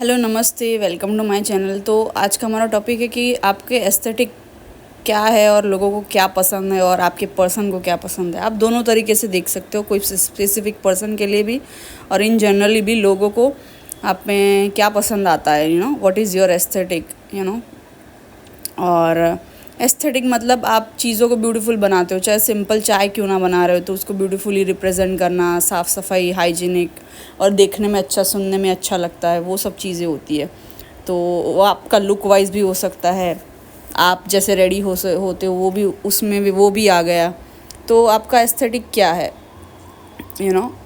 Hello नमस्ते, welcome to my channel. तो आज का हमारा टॉपिक है कि आपके एस्थेटिक क्या है और लोगों को क्या पसंद है और आपके पर्सन को क्या पसंद है। आप दोनों तरीके से देख सकते हो, कोई स्पेसिफिक पर्सन के लिए भी और इन जनरली भी लोगों को आप में क्या पसंद आता है, व्हाट इज़ योर एस्थेटिक, और एस्थेटिक मतलब आप चीज़ों को ब्यूटीफुल बनाते हो, चाहे सिंपल चाय क्यों ना बना रहे हो तो उसको ब्यूटीफुली रिप्रेजेंट करना, साफ़ सफाई, हाइजीनिक और देखने में अच्छा, सुनने में अच्छा लगता है, वो सब चीज़ें होती है। तो वो आपका लुक वाइज भी हो सकता है, आप जैसे रेडी होते हो वो भी, उसमें भी वो भी आ गया। तो आपका एस्थेटिक क्या है,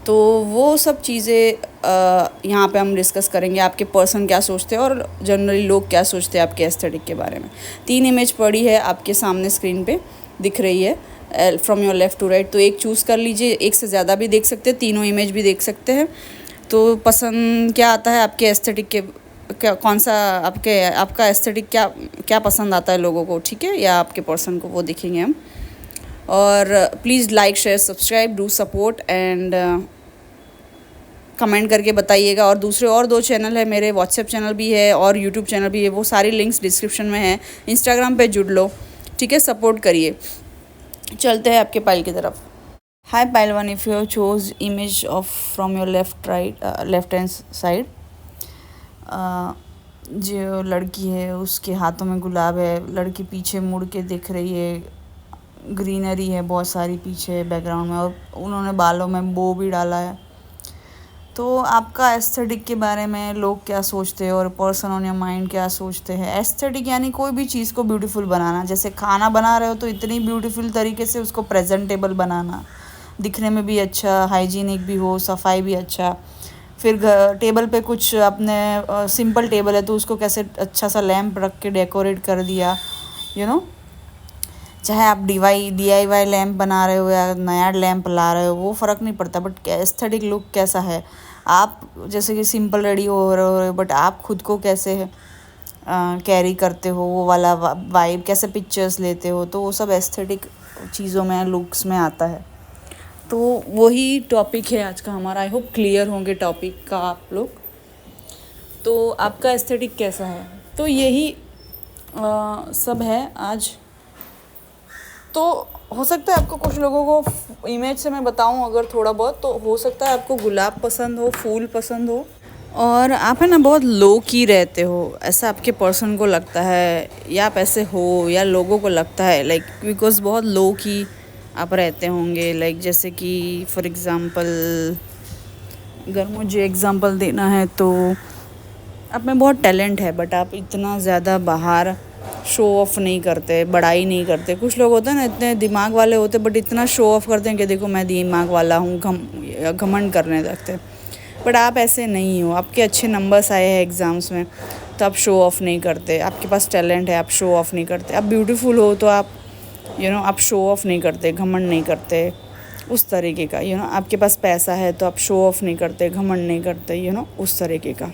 तो वो सब चीज़ें यहाँ पे हम डिस्कस करेंगे। आपके पर्सन क्या सोचते हैं और जनरली लोग क्या सोचते हैं आपके एस्थेटिक के बारे में। 3 इमेज पड़ी है आपके सामने, स्क्रीन पे दिख रही है, from your left to right. तो एक चूज़ कर लीजिए, एक से ज़्यादा भी देख सकते हैं, तीनों इमेज भी देख सकते हैं। तो पसंद क्या आता है आपके एस्थेटिक के, क्या कौन सा आपका एस्थेटिक क्या क्या पसंद आता है लोगों को, ठीक है, या आपके पर्सन को, वो देखेंगे हम। और please like share subscribe, do support and comment करके बताइएगा। और दूसरे और 2 चैनल है मेरे, व्हाट्सएप चैनल भी है और यूट्यूब चैनल भी है, वो सारी लिंक्स डिस्क्रिप्शन में है। इंस्टाग्राम पे जुड़ लो, ठीक है, सपोर्ट करिए। चलते हैं आपके पाइल की तरफ। Hi pile one, if you choose image of from your left hand side, जो लड़की है उसके हाथों में गुलाब है, लड़की पीछे मुड़ के दिख रही है, ग्रीनरी है बहुत सारी पीछे बैकग्राउंड में, और उन्होंने बालों में बो भी डाला है। तो आपका एस्थेटिक के बारे में लोग क्या सोचते हैं और पर्सन ऑन योर माइंड क्या सोचते हैं। एस्थेटिक यानी कोई भी चीज़ को ब्यूटीफुल बनाना, जैसे खाना बना रहे हो तो इतनी ब्यूटीफुल तरीके से उसको प्रेजेंटेबल बनाना, दिखने में भी अच्छा, हाइजीनिक भी हो, सफाई भी अच्छा। फिर टेबल पे कुछ अपने सिंपल टेबल है तो उसको कैसे अच्छा सा लैंप रख के डेकोरेट कर दिया, यू नो चाहे आप DIY लैंप बना रहे हो या नया लैंप ला रहे हो, वो फ़र्क नहीं पड़ता, बट एस्थेटिक लुक कैसा है। आप जैसे कि सिंपल रेडी हो रहे हो बट आप खुद को कैसे कैरी करते हो, वो वाला वाइब कैसे पिक्चर्स लेते हो, तो वो सब एस्थेटिक चीज़ों में, लुक्स में आता है। तो वही टॉपिक है आज का हमारा। आई होप क्लियर होंगे टॉपिक का आप लोग। तो आपका एस्थेटिक कैसा है, तो यही सब है आज। तो हो सकता है आपको, कुछ लोगों को इमेज से मैं बताऊं अगर थोड़ा बहुत, तो हो सकता है आपको गुलाब पसंद हो, फूल पसंद हो, और आप है ना बहुत लो की रहते हो, ऐसा आपके पर्सन को लगता है, या आप ऐसे हो या लोगों को लगता है, लाइक बिकॉज बहुत लो की आप रहते होंगे। लाइक जैसे कि फॉर एग्ज़ाम्पल, अगर मुझे एग्ज़ाम्पल देना है तो आप में बहुत टैलेंट है बट आप इतना ज़्यादा बाहर शो ऑफ नहीं करते, बड़ाई नहीं करते। कुछ लोग होते हैं ना, इतने दिमाग वाले होते बट इतना शो ऑफ करते हैं कि देखो मैं दिमाग वाला हूँ, घमंड करने लगते। बट आप ऐसे नहीं हो, आपके अच्छे नंबर्स आए हैं एग्ज़ाम्स में तो आप शो ऑफ नहीं करते, आपके पास टैलेंट है, आप शो ऑफ नहीं करते। आप ब्यूटीफुल हो तो आप आप शो ऑफ नहीं करते, घमंड नहीं करते, उस तरीके का। आपके पास पैसा है तो आप शो ऑफ नहीं करते, घमंड नहीं करते, उस तरीके का।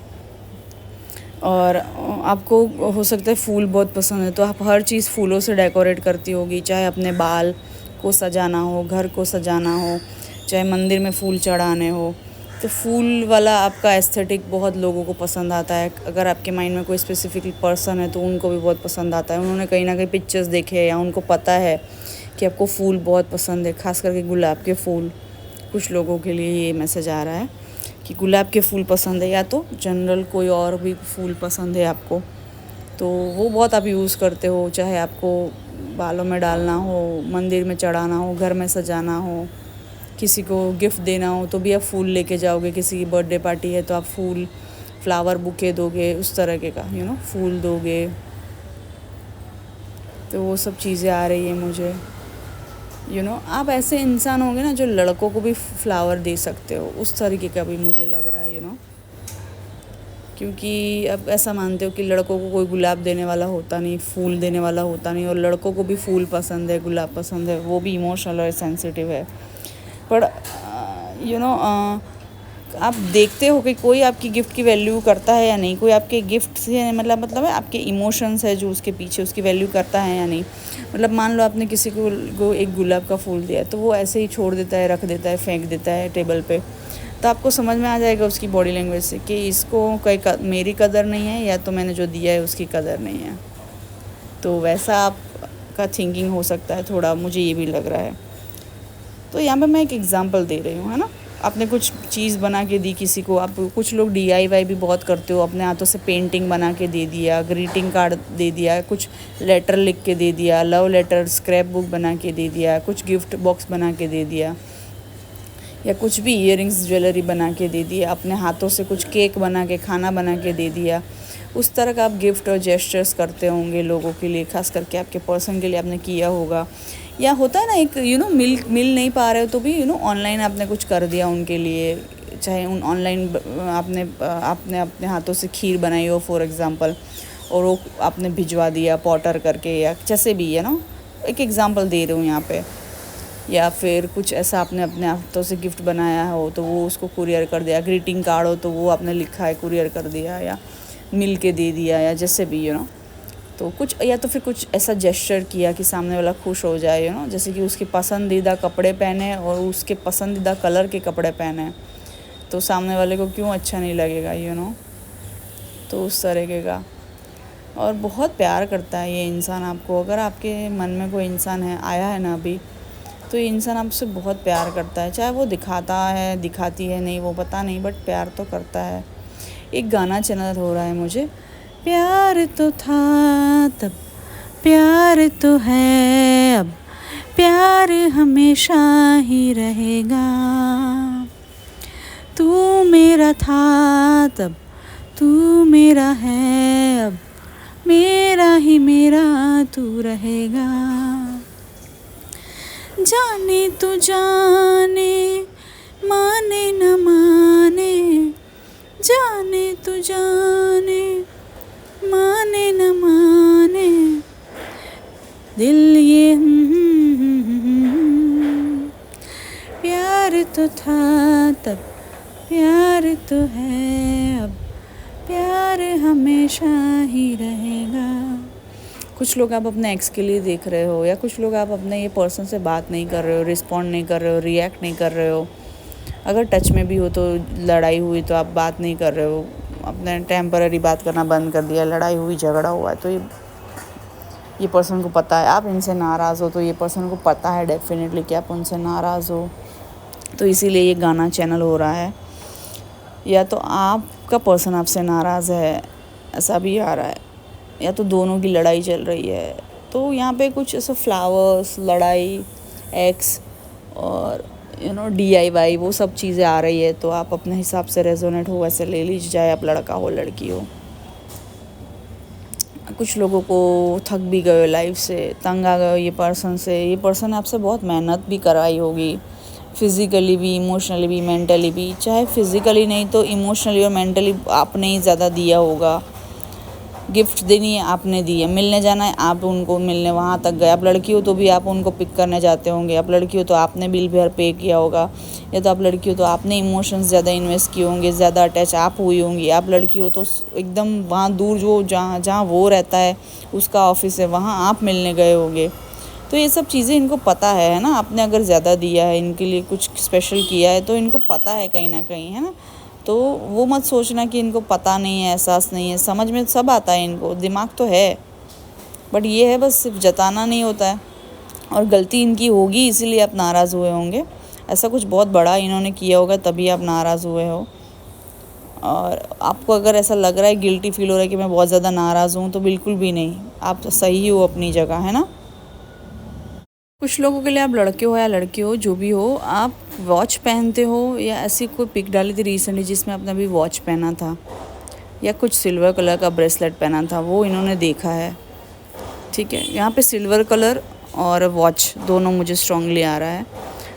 और आपको हो सकता है फूल बहुत पसंद है तो आप हर चीज़ फूलों से डेकोरेट करती होगी, चाहे अपने बाल को सजाना हो, घर को सजाना हो, चाहे मंदिर में फूल चढ़ाने हो। तो फूल वाला आपका एस्थेटिक बहुत लोगों को पसंद आता है। अगर आपके माइंड में कोई स्पेसिफिक पर्सन है तो उनको भी बहुत पसंद आता है, उन्होंने कहीं ना कहीं पिक्चर्स देखे या उनको पता है कि आपको फूल बहुत पसंद है, खास करके गुलाब के फूल। कुछ लोगों के लिए ये मैसेज आ रहा है कि गुलाब के फूल पसंद है, या तो जनरल कोई और भी फूल पसंद है आपको, तो वो बहुत आप यूज़ करते हो, चाहे आपको बालों में डालना हो, मंदिर में चढ़ाना हो, घर में सजाना हो, किसी को गिफ्ट देना हो तो भी आप फूल लेके जाओगे। किसी की बर्थडे पार्टी है तो आप फूल, फ्लावर बुके दोगे, उस तरह के का फूल दोगे। तो वो सब चीज़ें आ रही है मुझे। आप ऐसे इंसान होंगे ना जो लड़कों को भी फ्लावर दे सकते हो, उस तरीके का भी मुझे लग रहा है। क्योंकि अब ऐसा मानते हो कि लड़कों को कोई गुलाब देने वाला होता नहीं, फूल देने वाला होता नहीं, और लड़कों को भी फूल पसंद है, गुलाब पसंद है, वो भी इमोशनल और सेंसिटिव है। पर आप देखते हो कि कोई आपकी गिफ्ट की वैल्यू करता है या नहीं, कोई आपके गिफ्ट से मतलब है आपके इमोशंस है जो उसके पीछे, उसकी वैल्यू करता है या नहीं। मतलब मान लो आपने किसी को एक गुलाब का फूल दिया तो वो ऐसे ही छोड़ देता है, रख देता है, फेंक देता है टेबल पे, तो आपको समझ में आ जाएगा उसकी बॉडी लैंग्वेज से कि इसको मेरी कदर नहीं है या तो मैंने जो दिया है उसकी कदर नहीं है। तो वैसा आपका थिंकिंग हो सकता है थोड़ा, मुझे ये भी लग रहा है। तो यहाँ पे मैं एक एग्ज़ाम्पल दे रही हूँ, है ना। आपने कुछ चीज़ बना के दी किसी को, आप कुछ लोग DIY भी बहुत करते हो, अपने हाथों से पेंटिंग बना के दे दिया, ग्रीटिंग कार्ड दे दिया, कुछ लेटर लिख के दे दिया, लव लेटर, स्क्रैप बुक बना के दे दिया, कुछ गिफ्ट बॉक्स बना के दे दिया, या कुछ भी ईयरिंग्स ज्वेलरी बना के दे दिया, अपने हाथों से कुछ केक बना के, खाना बना के दे दिया। उस तरह का आप गिफ्ट और जेस्चर्स करते होंगे लोगों के लिए, खास करके आपके पर्सन के लिए आपने किया होगा। या होता है ना एक मिल नहीं पा रहे हो तो भी ऑनलाइन आपने कुछ कर दिया उनके लिए, चाहे उन ऑनलाइन आपने अपने हाथों से खीर बनाई हो फॉर एग्ज़ाम्पल, और वो आपने भिजवा दिया पॉटर करके, या जैसे भी है ना, एक एग्ज़ाम्पल दे रही हूँ यहाँ पे। या फिर कुछ ऐसा आपने अपने हाथों से गिफ्ट बनाया हो तो वो उसको कुरियर कर दिया, ग्रीटिंग कार्ड हो तो वो आपने लिखा है कुरियर कर दिया, या मिल के दे दिया, या जैसे भी तो कुछ, या तो फिर कुछ ऐसा जेस्चर किया कि सामने वाला खुश हो जाए, जैसे कि उसके पसंदीदा कपड़े पहने और उसके पसंदीदा कलर के कपड़े पहने, तो सामने वाले को क्यों अच्छा नहीं लगेगा, तो उस तरीके का। और बहुत प्यार करता है ये इंसान आपको। अगर आपके मन में कोई इंसान आया है ना अभी, तो ये इंसान आपसे बहुत प्यार करता है, चाहे वो दिखाती है नहीं, वो पता नहीं, बट प्यार तो करता है। एक गाना चैनल हो रहा है मुझे, प्यार तो था तब, प्यार तो है अब, प्यार हमेशा ही रहेगा। तू मेरा था तब, तू मेरा है अब, मेरा ही मेरा तू रहेगा। जाने तू जाने, माने न माने, जाने तू जाने, माने न माने, दिल ये प्यार तो था तब, प्यार तो है अब, प्यार हमेशा ही रहेगा। कुछ लोग आप अपने एक्स के लिए देख रहे हो, या कुछ लोग आप अपने ये पर्सन से बात नहीं कर रहे हो, रिस्पॉन्ड नहीं कर रहे हो, रिएक्ट नहीं कर रहे हो। अगर टच में भी हो तो लड़ाई हुई तो आप बात नहीं कर रहे हो, अपने टेम्पररी बात करना बंद कर दिया, लड़ाई हुई, झगड़ा हुआ, तो ये पर्सन को पता है आप इनसे नाराज़ हो, तो ये पर्सन को पता है डेफिनेटली कि आप उनसे नाराज़ हो। तो इसीलिए ये गाना चैनल हो रहा है। या तो आपका पर्सन आपसे नाराज़ है, ऐसा भी आ रहा है, या तो दोनों की लड़ाई चल रही है। तो यहाँ पे कुछ ऐसा फ्लावर्स, लड़ाई, एक्स और DIY, वो सब चीज़ें आ रही है। तो आप अपने हिसाब से रेजोनेट हो वैसे ले लीजिए, चाहे आप लड़का हो लड़की हो। कुछ लोगों को थक भी गए लाइफ से, तंग आ गए ये पर्सन से। ये पर्सन आपसे बहुत मेहनत भी कराई होगी, फिज़िकली भी, इमोशनली भी, मेंटली भी। चाहे फिज़िकली नहीं तो इमोशनली और मेंटली आपने ही ज़्यादा दिया होगा। गिफ्ट देनी है आपने दी है, मिलने जाना है आप उनको मिलने वहाँ तक गए। आप लड़की हो तो भी आप उनको पिक करने जाते होंगे, आप लड़की हो तो आपने बिल भी पे किया होगा, या तो आप लड़की हो तो आपने इमोशंस ज़्यादा इन्वेस्ट किए होंगे, ज़्यादा अटैच आप हुई होंगी। आप लड़की हो तो एकदम वहाँ दूर जो जहाँ वो रहता है, उसका ऑफिस है, वहाँ आप मिलने गए होंगे। तो ये सब चीज़ें इनको पता है ना। आपने अगर ज़्यादा दिया है, इनके लिए कुछ स्पेशल किया है, तो इनको पता है कहीं ना कहीं, है ना। तो वो मत सोचना कि इनको पता नहीं है, एहसास नहीं है, समझ में सब आता है इनको, दिमाग तो है, बट ये है बस सिर्फ जताना नहीं होता है। और गलती इनकी होगी इसीलिए आप नाराज़ हुए होंगे। ऐसा कुछ बहुत बड़ा इन्होंने किया होगा तभी आप नाराज़ हुए हो। और आपको अगर ऐसा लग रहा है, गिल्टी फील हो रहा है कि मैं बहुत ज़्यादा नाराज़ हूँ, तो बिल्कुल भी नहीं, आप सही हो अपनी जगह, है ना। कुछ लोगों के लिए, आप लड़के हो या लड़की हो, जो भी हो, आप वॉच पहनते हो, या ऐसी कोई पिक डाली थी रिसेंटली जिसमें आपने अभी वॉच पहना था, या कुछ सिल्वर कलर का ब्रेसलेट पहना था, वो इन्होंने देखा है। ठीक है, यहाँ पे सिल्वर कलर और वॉच दोनों मुझे स्ट्रांगली आ रहा है।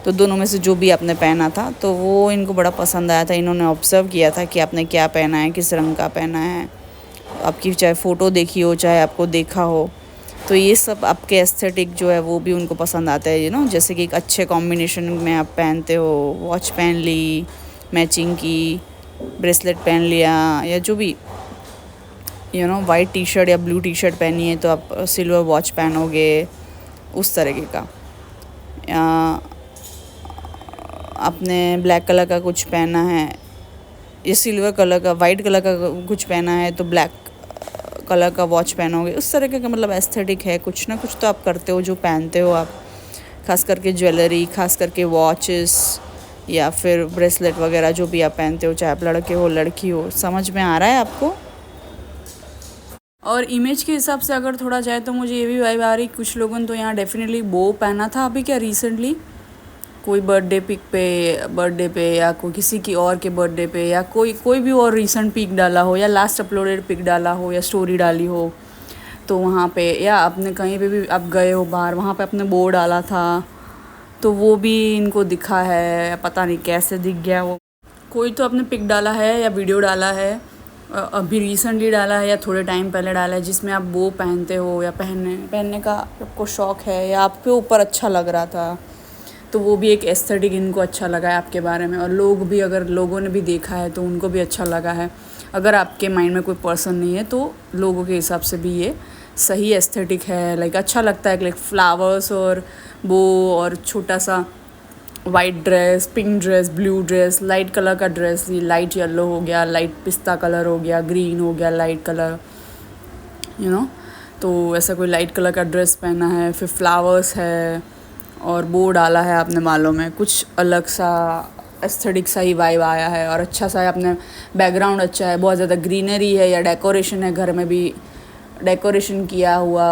तो दोनों में से जो भी आपने पहना था, तो वो इनको बड़ा पसंद आया था। इन्होंने ऑब्ज़र्व किया था कि आपने क्या पहना है, किस रंग का पहना है। आपकी चाहे फ़ोटो देखी हो, चाहे आपको देखा हो, तो ये सब आपके एस्थेटिक जो है वो भी उनको पसंद आता है। जैसे कि एक अच्छे कॉम्बिनेशन में आप पहनते हो, वॉच पहन ली मैचिंग की, ब्रेसलेट पहन लिया, या जो भी वाइट टी शर्ट या ब्लू टी शर्ट पहनी है तो आप सिल्वर वॉच पहनोगे, उस तरीके का। आपने ब्लैक कलर का कुछ पहना है, ये सिल्वर कलर का, वाइट कलर का कुछ पहना है तो ब्लैक कलर का वॉच पहनोगे। उस तरह का मतलब एस्थेटिक है, कुछ ना कुछ तो आप करते हो जो पहनते हो आप, खास करके ज्वेलरी, खास करके वॉचेस या फिर ब्रेसलेट वगैरह जो भी आप पहनते हो, चाहे आप लड़के हो लड़की हो। समझ में आ रहा है आपको? और इमेज के हिसाब से अगर थोड़ा जाए तो मुझे ये भी वाइब आ रही, कुछ लोगों ने तो यहाँ डेफिनेटली बो पहना था अभी क्या रिसेंटली, कोई बर्थडे पे या कोई किसी की और के बर्थडे पे, या कोई भी और रीसेंट पिक डाला हो, या लास्ट अपलोडेड पिक डाला हो, या स्टोरी डाली हो, तो वहाँ पे या आपने कहीं पे भी आप गए हो बाहर, वहाँ पे आपने बो डाला था तो वो भी इनको दिखा है, पता नहीं कैसे दिख गया वो। कोई तो आपने पिक डाला है या वीडियो डाला है, अभी रिसेंटली डाला है या थोड़े टाइम पहले डाला है, जिसमें आप वो पहनते हो या पहनने का आपको शौक़ है या आपके ऊपर अच्छा लग रहा था, तो वो भी एक एस्थेटिक इनको अच्छा लगा है आपके बारे में। और लोग भी, अगर लोगों ने भी देखा है तो उनको भी अच्छा लगा है। अगर आपके माइंड में कोई पर्सन नहीं है तो लोगों के हिसाब से भी ये सही एस्थेटिक है, लाइक अच्छा लगता है। लाइक फ्लावर्स और वो और छोटा सा white dress, pink dress, blue dress, light colour का ड्रेस, ये लाइट येलो हो गया, लाइट पिस्ता कलर हो गया, ग्रीन हो गया, लाइट कलर तो ऐसा कोई लाइट कलर का ड्रेस पहना है, फिर फ्लावर्स है और बो डाला है आपने बालों में, कुछ अलग सा एस्थेटिक सा ही वाइब आया है। और अच्छा सा है, अपने बैकग्राउंड अच्छा है, बहुत ज़्यादा ग्रीनरी है या डेकोरेशन है, घर में भी डेकोरेशन किया हुआ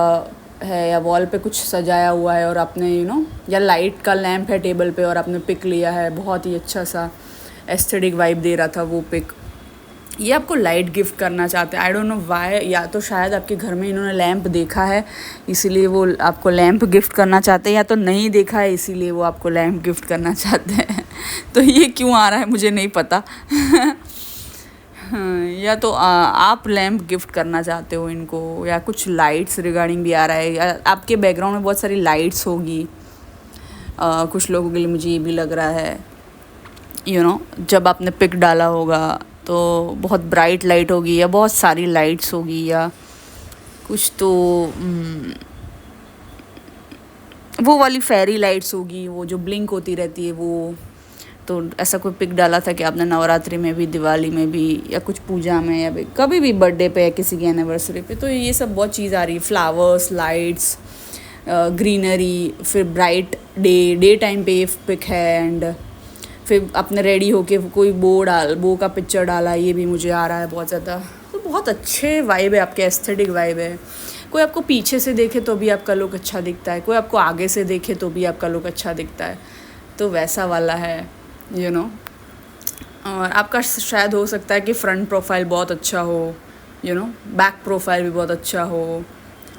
है या वॉल पे कुछ सजाया हुआ है और आपने या लाइट का लैंप है टेबल पे और आपने पिक लिया है, बहुत ही अच्छा सा एस्थेटिक वाइब दे रहा था वो पिक। ये आपको लाइट गिफ्ट करना चाहते हैं, आई डोंट नो व्हाई, या तो शायद आपके घर में इन्होंने लैंप देखा है इसीलिए वो आपको लैंप गिफ्ट करना चाहते हैं, या तो नहीं देखा है इसीलिए वो आपको लैंप गिफ्ट करना चाहते हैं। तो ये क्यों आ रहा है मुझे नहीं पता। या तो आप लैंप गिफ्ट करना चाहते हो इनको, या कुछ लाइट्स रिगार्डिंग भी आ रहा है, या आपके बैकग्राउंड में बहुत सारी लाइट्स होगी। कुछ लोगों के लिए मुझे ये भी लग रहा है जब आपने पिक डाला होगा तो बहुत ब्राइट लाइट होगी या बहुत सारी लाइट्स होगी, या कुछ तो वो वाली फेरी लाइट्स होगी, वो जो ब्लिंक होती रहती है वो। तो ऐसा कोई पिक डाला था कि आपने नवरात्रि में भी, दिवाली में भी, या कुछ पूजा में, या कभी भी बर्थडे पे या किसी की एनिवर्सरी पे। तो ये सब बहुत चीज़ आ रही है, फ्लावर्स, लाइट्स, ग्रीनरी, फिर ब्राइट डे टाइम पे पिक है, एंड फिर अपने रेडी होके कोई बो का पिक्चर डाला, ये भी मुझे आ रहा है बहुत ज़्यादा। तो बहुत अच्छे वाइब है आपके, एस्थेटिक वाइब है। कोई आपको पीछे से देखे तो भी आपका लुक अच्छा दिखता है, कोई आपको आगे से देखे तो भी आपका लुक अच्छा दिखता है, तो वैसा वाला है और आपका शायद हो सकता है कि फ्रंट प्रोफाइल बहुत अच्छा हो, बैक प्रोफाइल भी बहुत अच्छा हो।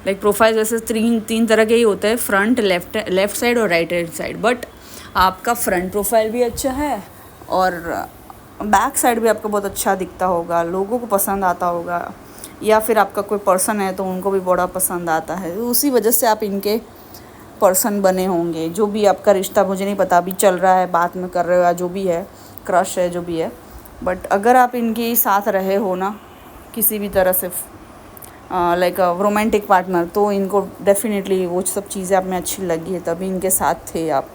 लाइक प्रोफाइल जैसे तीन तरह के ही होते हैं, फ्रंट, लेफ्ट साइड और राइट हैंड साइड, बट आपका फ्रंट प्रोफाइल भी अच्छा है और बैक साइड भी आपका बहुत अच्छा दिखता होगा, लोगों को पसंद आता होगा, या फिर आपका कोई पर्सन है तो उनको भी बड़ा पसंद आता है, उसी वजह से आप इनके पर्सन बने होंगे। जो भी आपका रिश्ता मुझे नहीं पता अभी चल रहा है, बात में कर रहे हो या जो भी है, क्रश है जो भी है, बट अगर आप इनके साथ रहे हो ना किसी भी तरह से, लाइक रोमांटिक पार्टनर, तो इनको डेफिनेटली वो सब चीज़ें आप में अच्छी लगी है, तभी इनके साथ थे आप,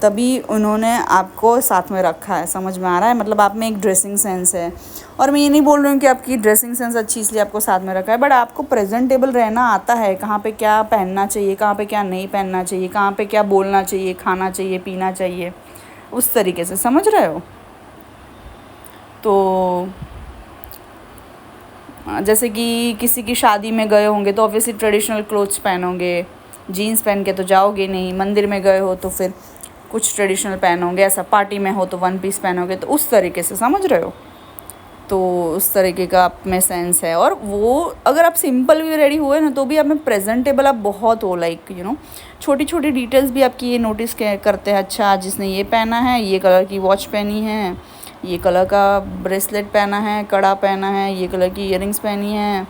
तभी उन्होंने आपको साथ में रखा है। समझ में आ रहा है? मतलब आप में एक ड्रेसिंग सेंस है, और मैं ये नहीं बोल रही हूँ कि आपकी ड्रेसिंग सेंस अच्छी इसलिए आपको साथ में रखा है, बट आपको प्रेजेंटेबल रहना आता है, कहाँ पे क्या पहनना चाहिए, कहाँ पे क्या नहीं पहनना चाहिए, कहाँ पे क्या बोलना चाहिए, खाना चाहिए, पीना चाहिए, उस तरीके से। समझ रहे हो? तो जैसे कि किसी की शादी में गए होंगे तो ऑब्वियसली ट्रेडिशनल क्लोथ्स पहनोगे, जीन्स पहन के तो जाओगे नहीं। मंदिर में गए हो तो फिर कुछ ट्रेडिशनल पहनोगे, ऐसा पार्टी में हो तो वन पीस पहनोगे, तो उस तरीके से। समझ रहे हो? तो उस तरीके का आप में सेंस है। और वो अगर आप सिंपल भी रेडी हुए ना तो भी आप में प्रेजेंटेबल आप बहुत हो, लाइक छोटी छोटी डिटेल्स भी आपकी ये नोटिस करते हैं। अच्छा, जिसने ये पहना है, ये कलर की वॉच पहनी है, ये कलर का ब्रेसलेट पहना है, कड़ा पहना है, ये कलर की ईयरिंग्स पहनी है,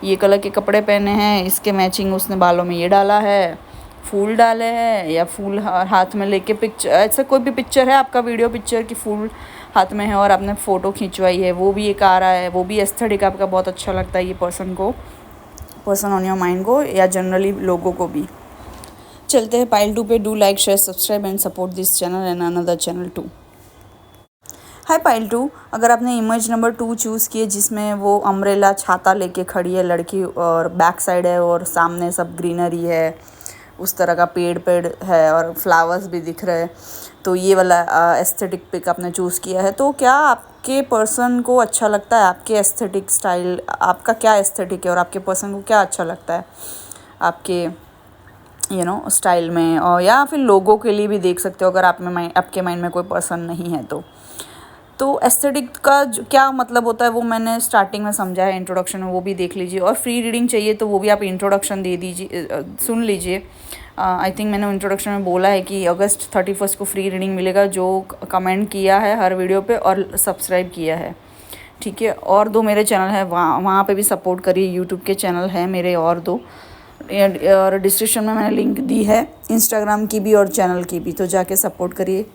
ये कलर के कपड़े पहने हैं, इसके मैचिंग उसने बालों में ये डाला है, फूल डाले हैं, या फूल हाथ में लेके पिक्चर, ऐसा कोई भी पिक्चर है आपका, वीडियो पिक्चर की फूल हाथ में है और आपने फ़ोटो खिंचवाई है, वो भी एक आ रहा है, वो भी एस्थेटिक आपका बहुत अच्छा लगता है ये पर्सन ऑन योर माइंड को, या जनरली लोगों को भी। चलते हैं पाइल 2 पे। Do like, share, subscribe and support this channel and another channel too. Hi pile 2, अगर आपने इमेज नंबर 2 चूज़ की है जिसमें वो अम्ब्रेला छाता लेके खड़ी है लड़की और बैक साइड है और सामने सब ग्रीनरी है, उस तरह का पेड़ है और फ्लावर्स भी दिख रहे हैं, तो ये वाला एस्थेटिक पिक आपने चूज़ किया है। तो क्या आपके पर्सन को अच्छा लगता है? आपके एस्थेटिक स्टाइल, आपका क्या एस्थेटिक है और आपके पर्सन को क्या अच्छा लगता है आपके स्टाइल में? और या फिर लोगों के लिए भी देख सकते हो अगर आपके माइंड में कोई पर्सन नहीं है तो एस्थेटिक का क्या मतलब होता है वो मैंने स्टार्टिंग में समझा है, इंट्रोडक्शन में, वो भी देख लीजिए। और फ्री रीडिंग चाहिए तो वो भी आप इंट्रोडक्शन दे दीजिए, सुन लीजिए। आई थिंक मैंने इंट्रोडक्शन में बोला है कि अगस्त 31 को फ्री रीडिंग मिलेगा, जो कमेंट किया है हर वीडियो पे और सब्सक्राइब किया है, ठीक है। और 2 मेरे चैनल हैं, वहाँ पे भी सपोर्ट करिए। यूट्यूब के चैनल हैं मेरे और 2, और डिस्क्रिप्शन में मैंने लिंक दी है इंस्टाग्राम की भी और चैनल की भी, तो जाके सपोर्ट करिए।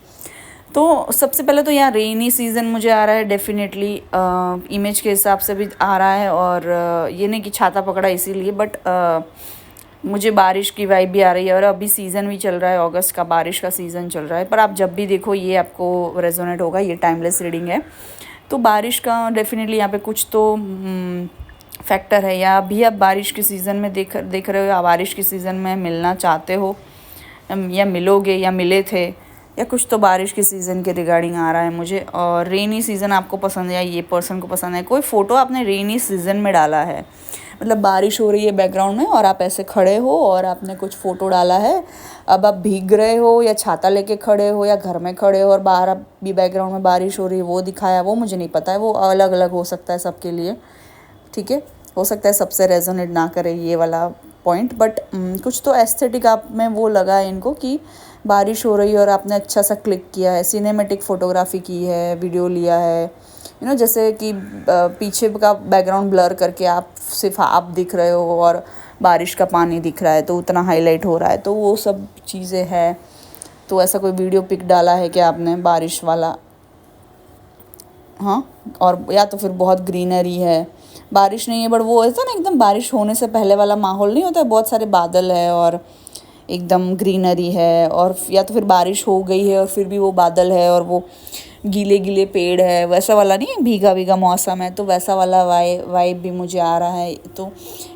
तो सबसे पहले तो यहाँ रेनी सीज़न मुझे आ रहा है डेफिनेटली, इमेज के हिसाब से भी आ रहा है, और ये नहीं कि छाता पकड़ा इसीलिए, बट मुझे बारिश की वाइब भी आ रही है। और अभी सीज़न भी चल रहा है, अगस्त का बारिश का सीज़न चल रहा है, पर आप जब भी देखो ये आपको रेजोनेट होगा, ये टाइमलेस रीडिंग है। तो बारिश का डेफिनेटली यहाँ पे कुछ तो फैक्टर है, या अभी आप बारिश के सीज़न में देख रहे हो, या बारिश के सीज़न में मिलना चाहते हो, या मिलोगे, या मिले थे, या कुछ तो बारिश के सीज़न के रिगार्डिंग आ रहा है मुझे। और रेनी सीज़न आपको पसंद है या ये पर्सन को पसंद है, कोई फ़ोटो आपने रेनी सीज़न में डाला है, मतलब बारिश हो रही है बैकग्राउंड में और आप ऐसे खड़े हो और आपने कुछ फ़ोटो डाला है। अब आप भीग रहे हो या छाता लेके खड़े हो या घर में खड़े हो और बाहर भी बैकग्राउंड में बारिश हो रही है, वो दिखाया, वो मुझे नहीं पता है, वो अलग अलग हो सकता है सबके लिए, ठीक है। हो सकता है सबसे रेजोनेट ना करे ये वाला पॉइंट, बट कुछ तो एस्थेटिक आप में वो लगा है इनको कि बारिश हो रही है और आपने अच्छा सा क्लिक किया है, सिनेमेटिक फ़ोटोग्राफी की है, वीडियो लिया है, जैसे कि पीछे का बैकग्राउंड ब्लर करके आप सिर्फ आप दिख रहे हो और बारिश का पानी दिख रहा है, तो उतना हाईलाइट हो रहा है, तो वो सब चीज़ें हैं। तो ऐसा कोई वीडियो पिक डाला है क्या आपने बारिश वाला? हाँ, और या तो फिर बहुत ग्रीनरी है, बारिश नहीं है बट वो ऐसा ना एकदम बारिश होने से पहले वाला माहौल नहीं होता, बहुत सारे बादल है और एकदम ग्रीनरी है, और या तो फिर बारिश हो गई है और फिर भी वो बादल है और वो गीले गीले पेड़ है, वैसा वाला नहीं, भीगा भीगा मौसम है, तो वैसा वाला वाइब भी मुझे आ रहा है। तो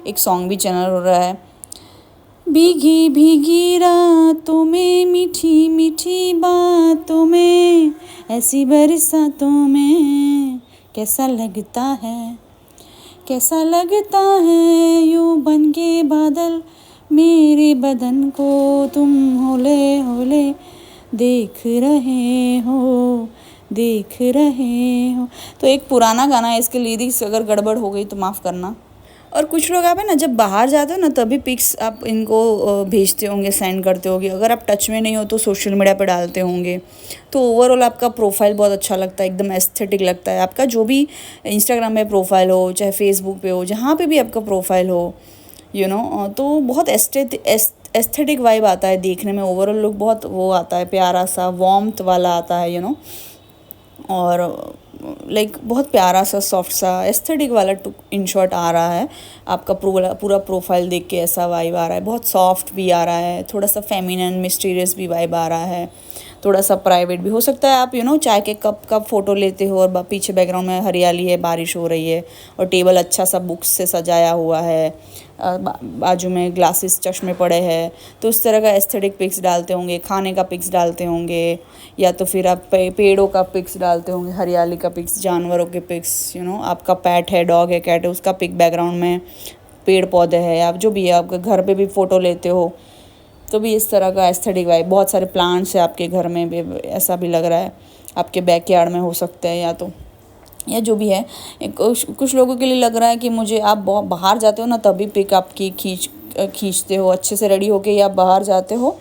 एक सॉन्ग भी चैनल हो रहा है, भीगी भीगी रातों में, मीठी मीठी बातों में, ऐसी बरसातों में कैसा लगता है, कैसा लगता है यूं बन के बादल, मेरे बदन को तुम होले होले देख रहे हो, देख रहे हो। तो एक पुराना गाना है, इसके लिरिक्स अगर गड़बड़ हो गई तो माफ़ करना। और कुछ लोग आप है ना, जब बाहर जाते हो ना तभी पिक्स आप इनको भेजते होंगे, सेंड करते होंगे, अगर आप टच में नहीं हो तो सोशल मीडिया पे डालते होंगे, तो ओवरऑल आपका प्रोफाइल बहुत अच्छा लगता है, एकदम एस्थेटिक लगता है आपका, जो भी इंस्टाग्राम में प्रोफाइल हो, चाहे फेसबुक पे हो, जहाँ पे भी आपका प्रोफाइल हो, तो बहुत एस्थेटिक वाइब आता है देखने में, ओवरऑल लुक बहुत वो आता है, प्यारा सा वार्मथ वाला आता है, और लाइक बहुत प्यारा सा सॉफ्ट सा एस्थेटिक वाला इन शॉर्ट आ रहा है। आपका पूरा प्रोफाइल देख के ऐसा वाइब आ रहा है, बहुत सॉफ्ट भी आ रहा है, थोड़ा सा फेमिनिन मिस्टीरियस भी वाइब आ रहा है, थोड़ा सा प्राइवेट भी हो सकता है। आप चाय के कप का फ़ोटो लेते हो और पीछे बैकग्राउंड में हरियाली है, बारिश हो रही है और टेबल अच्छा सा बुक्स से सजाया हुआ है, बाजू में ग्लासेस चश्मे पड़े हैं, तो उस तरह का एस्थेटिक पिक्स डालते होंगे, खाने का पिक्स डालते होंगे, या तो फिर आप पेड़ों का पिक्स डालते होंगे, हरियाली का पिक्स, जानवरों के पिक्स, आपका पैट है, डॉग है, कैट है, उसका पिक बैकग्राउंड में, पेड़ पौधे हैं, आप जो भी है, आपके घर पे भी फ़ोटो लेते हो तो भी इस तरह का एस्थेटिक वाइब, बहुत सारे प्लांट्स है आपके घर में भी, ऐसा भी लग रहा है, आपके बैकयार्ड में हो सकते हैं, या जो भी है। कुछ लोगों के लिए लग रहा है कि मुझे, आप बहुत बाहर जाते हो ना तभी पिक आपकी खींचते हो, अच्छे से रेडी होके या बाहर जाते हो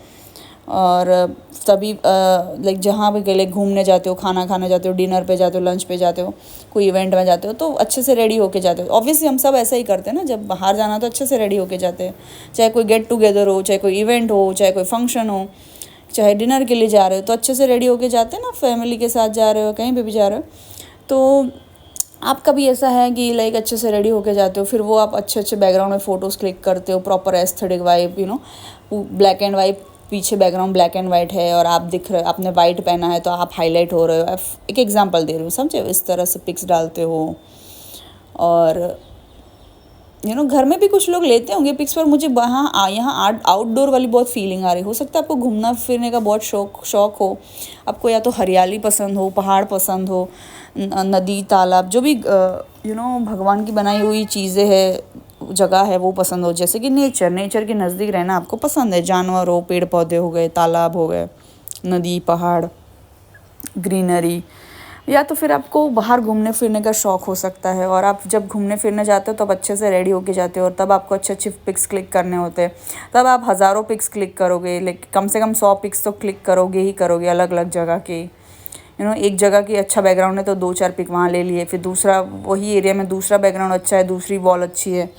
और तभी लाइक जहाँ भी गए, घूमने जाते हो, खाना खाने जाते हो, डिनर पे जाते हो, लंच पे जाते हो, कोई इवेंट में जाते हो, तो अच्छे से रेडी होके जाते हो। ऑब्वियसली हम सब ऐसा ही करते हैं ना, जब बाहर जाना तो अच्छे से रेडी होके जाते हैं, चाहे कोई गेट टुगेदर हो, चाहे कोई इवेंट हो, चाहे कोई फंक्शन हो, चाहे डिनर के लिए जा रहे हो, तो अच्छे से रेडी होके जाते हैं ना, फैमिली के साथ जा रहे हो, कहीं पर भी जा रहे हो, तो आपका भी ऐसा है कि लाइक अच्छे से रेडी होके जाते हो, फिर वो आप अच्छे बैकग्राउंड में फ़ोटोज़ क्लिक करते हो, proper aesthetic vibe, black and white पीछे बैकग्राउंड ब्लैक एंड वाइट है और आप दिख रहे, आपने वाइट पहना है तो आप हाईलाइट हो रहे हो। एक एग्जांपल दे रही हूँ, समझे? इस तरह से पिक्स डालते हो। और घर में भी कुछ लोग लेते होंगे पिक्स, पर मुझे यहाँ आउटडोर वाली बहुत फीलिंग आ रही। हो सकता है आपको घूमना फिरने का बहुत शौक हो, आपको या तो हरियाली पसंद हो, पहाड़ पसंद हो, नदी तालाब जो भी भगवान की बनाई हुई चीज़ें है, जगह है, वो पसंद हो। जैसे कि नेचर के नज़दीक रहना आपको पसंद है, जानवर हो, पेड़ पौधे हो गए, तालाब हो गए, नदी पहाड़, ग्रीनरी, या तो फिर आपको बाहर घूमने फिरने का शौक़ हो सकता है। और आप जब घूमने फिरने जाते हो तब अच्छे से रेडी होके जाते हो और तब आपको अच्छे पिक्स क्लिक करने होते हैं। तब आप हज़ारों पिक्स क्लिक करोगे, लेकिन कम से कम 100 पिक्स तो क्लिक करोगे ही करोगे, अलग अलग जगह के। एक जगह की अच्छा बैकग्राउंड है तो 2-4 पिक वहाँ ले लिए, फिर दूसरा वही एरिया में दूसरा बैकग्राउंड अच्छा है, दूसरी वॉल अच्छी है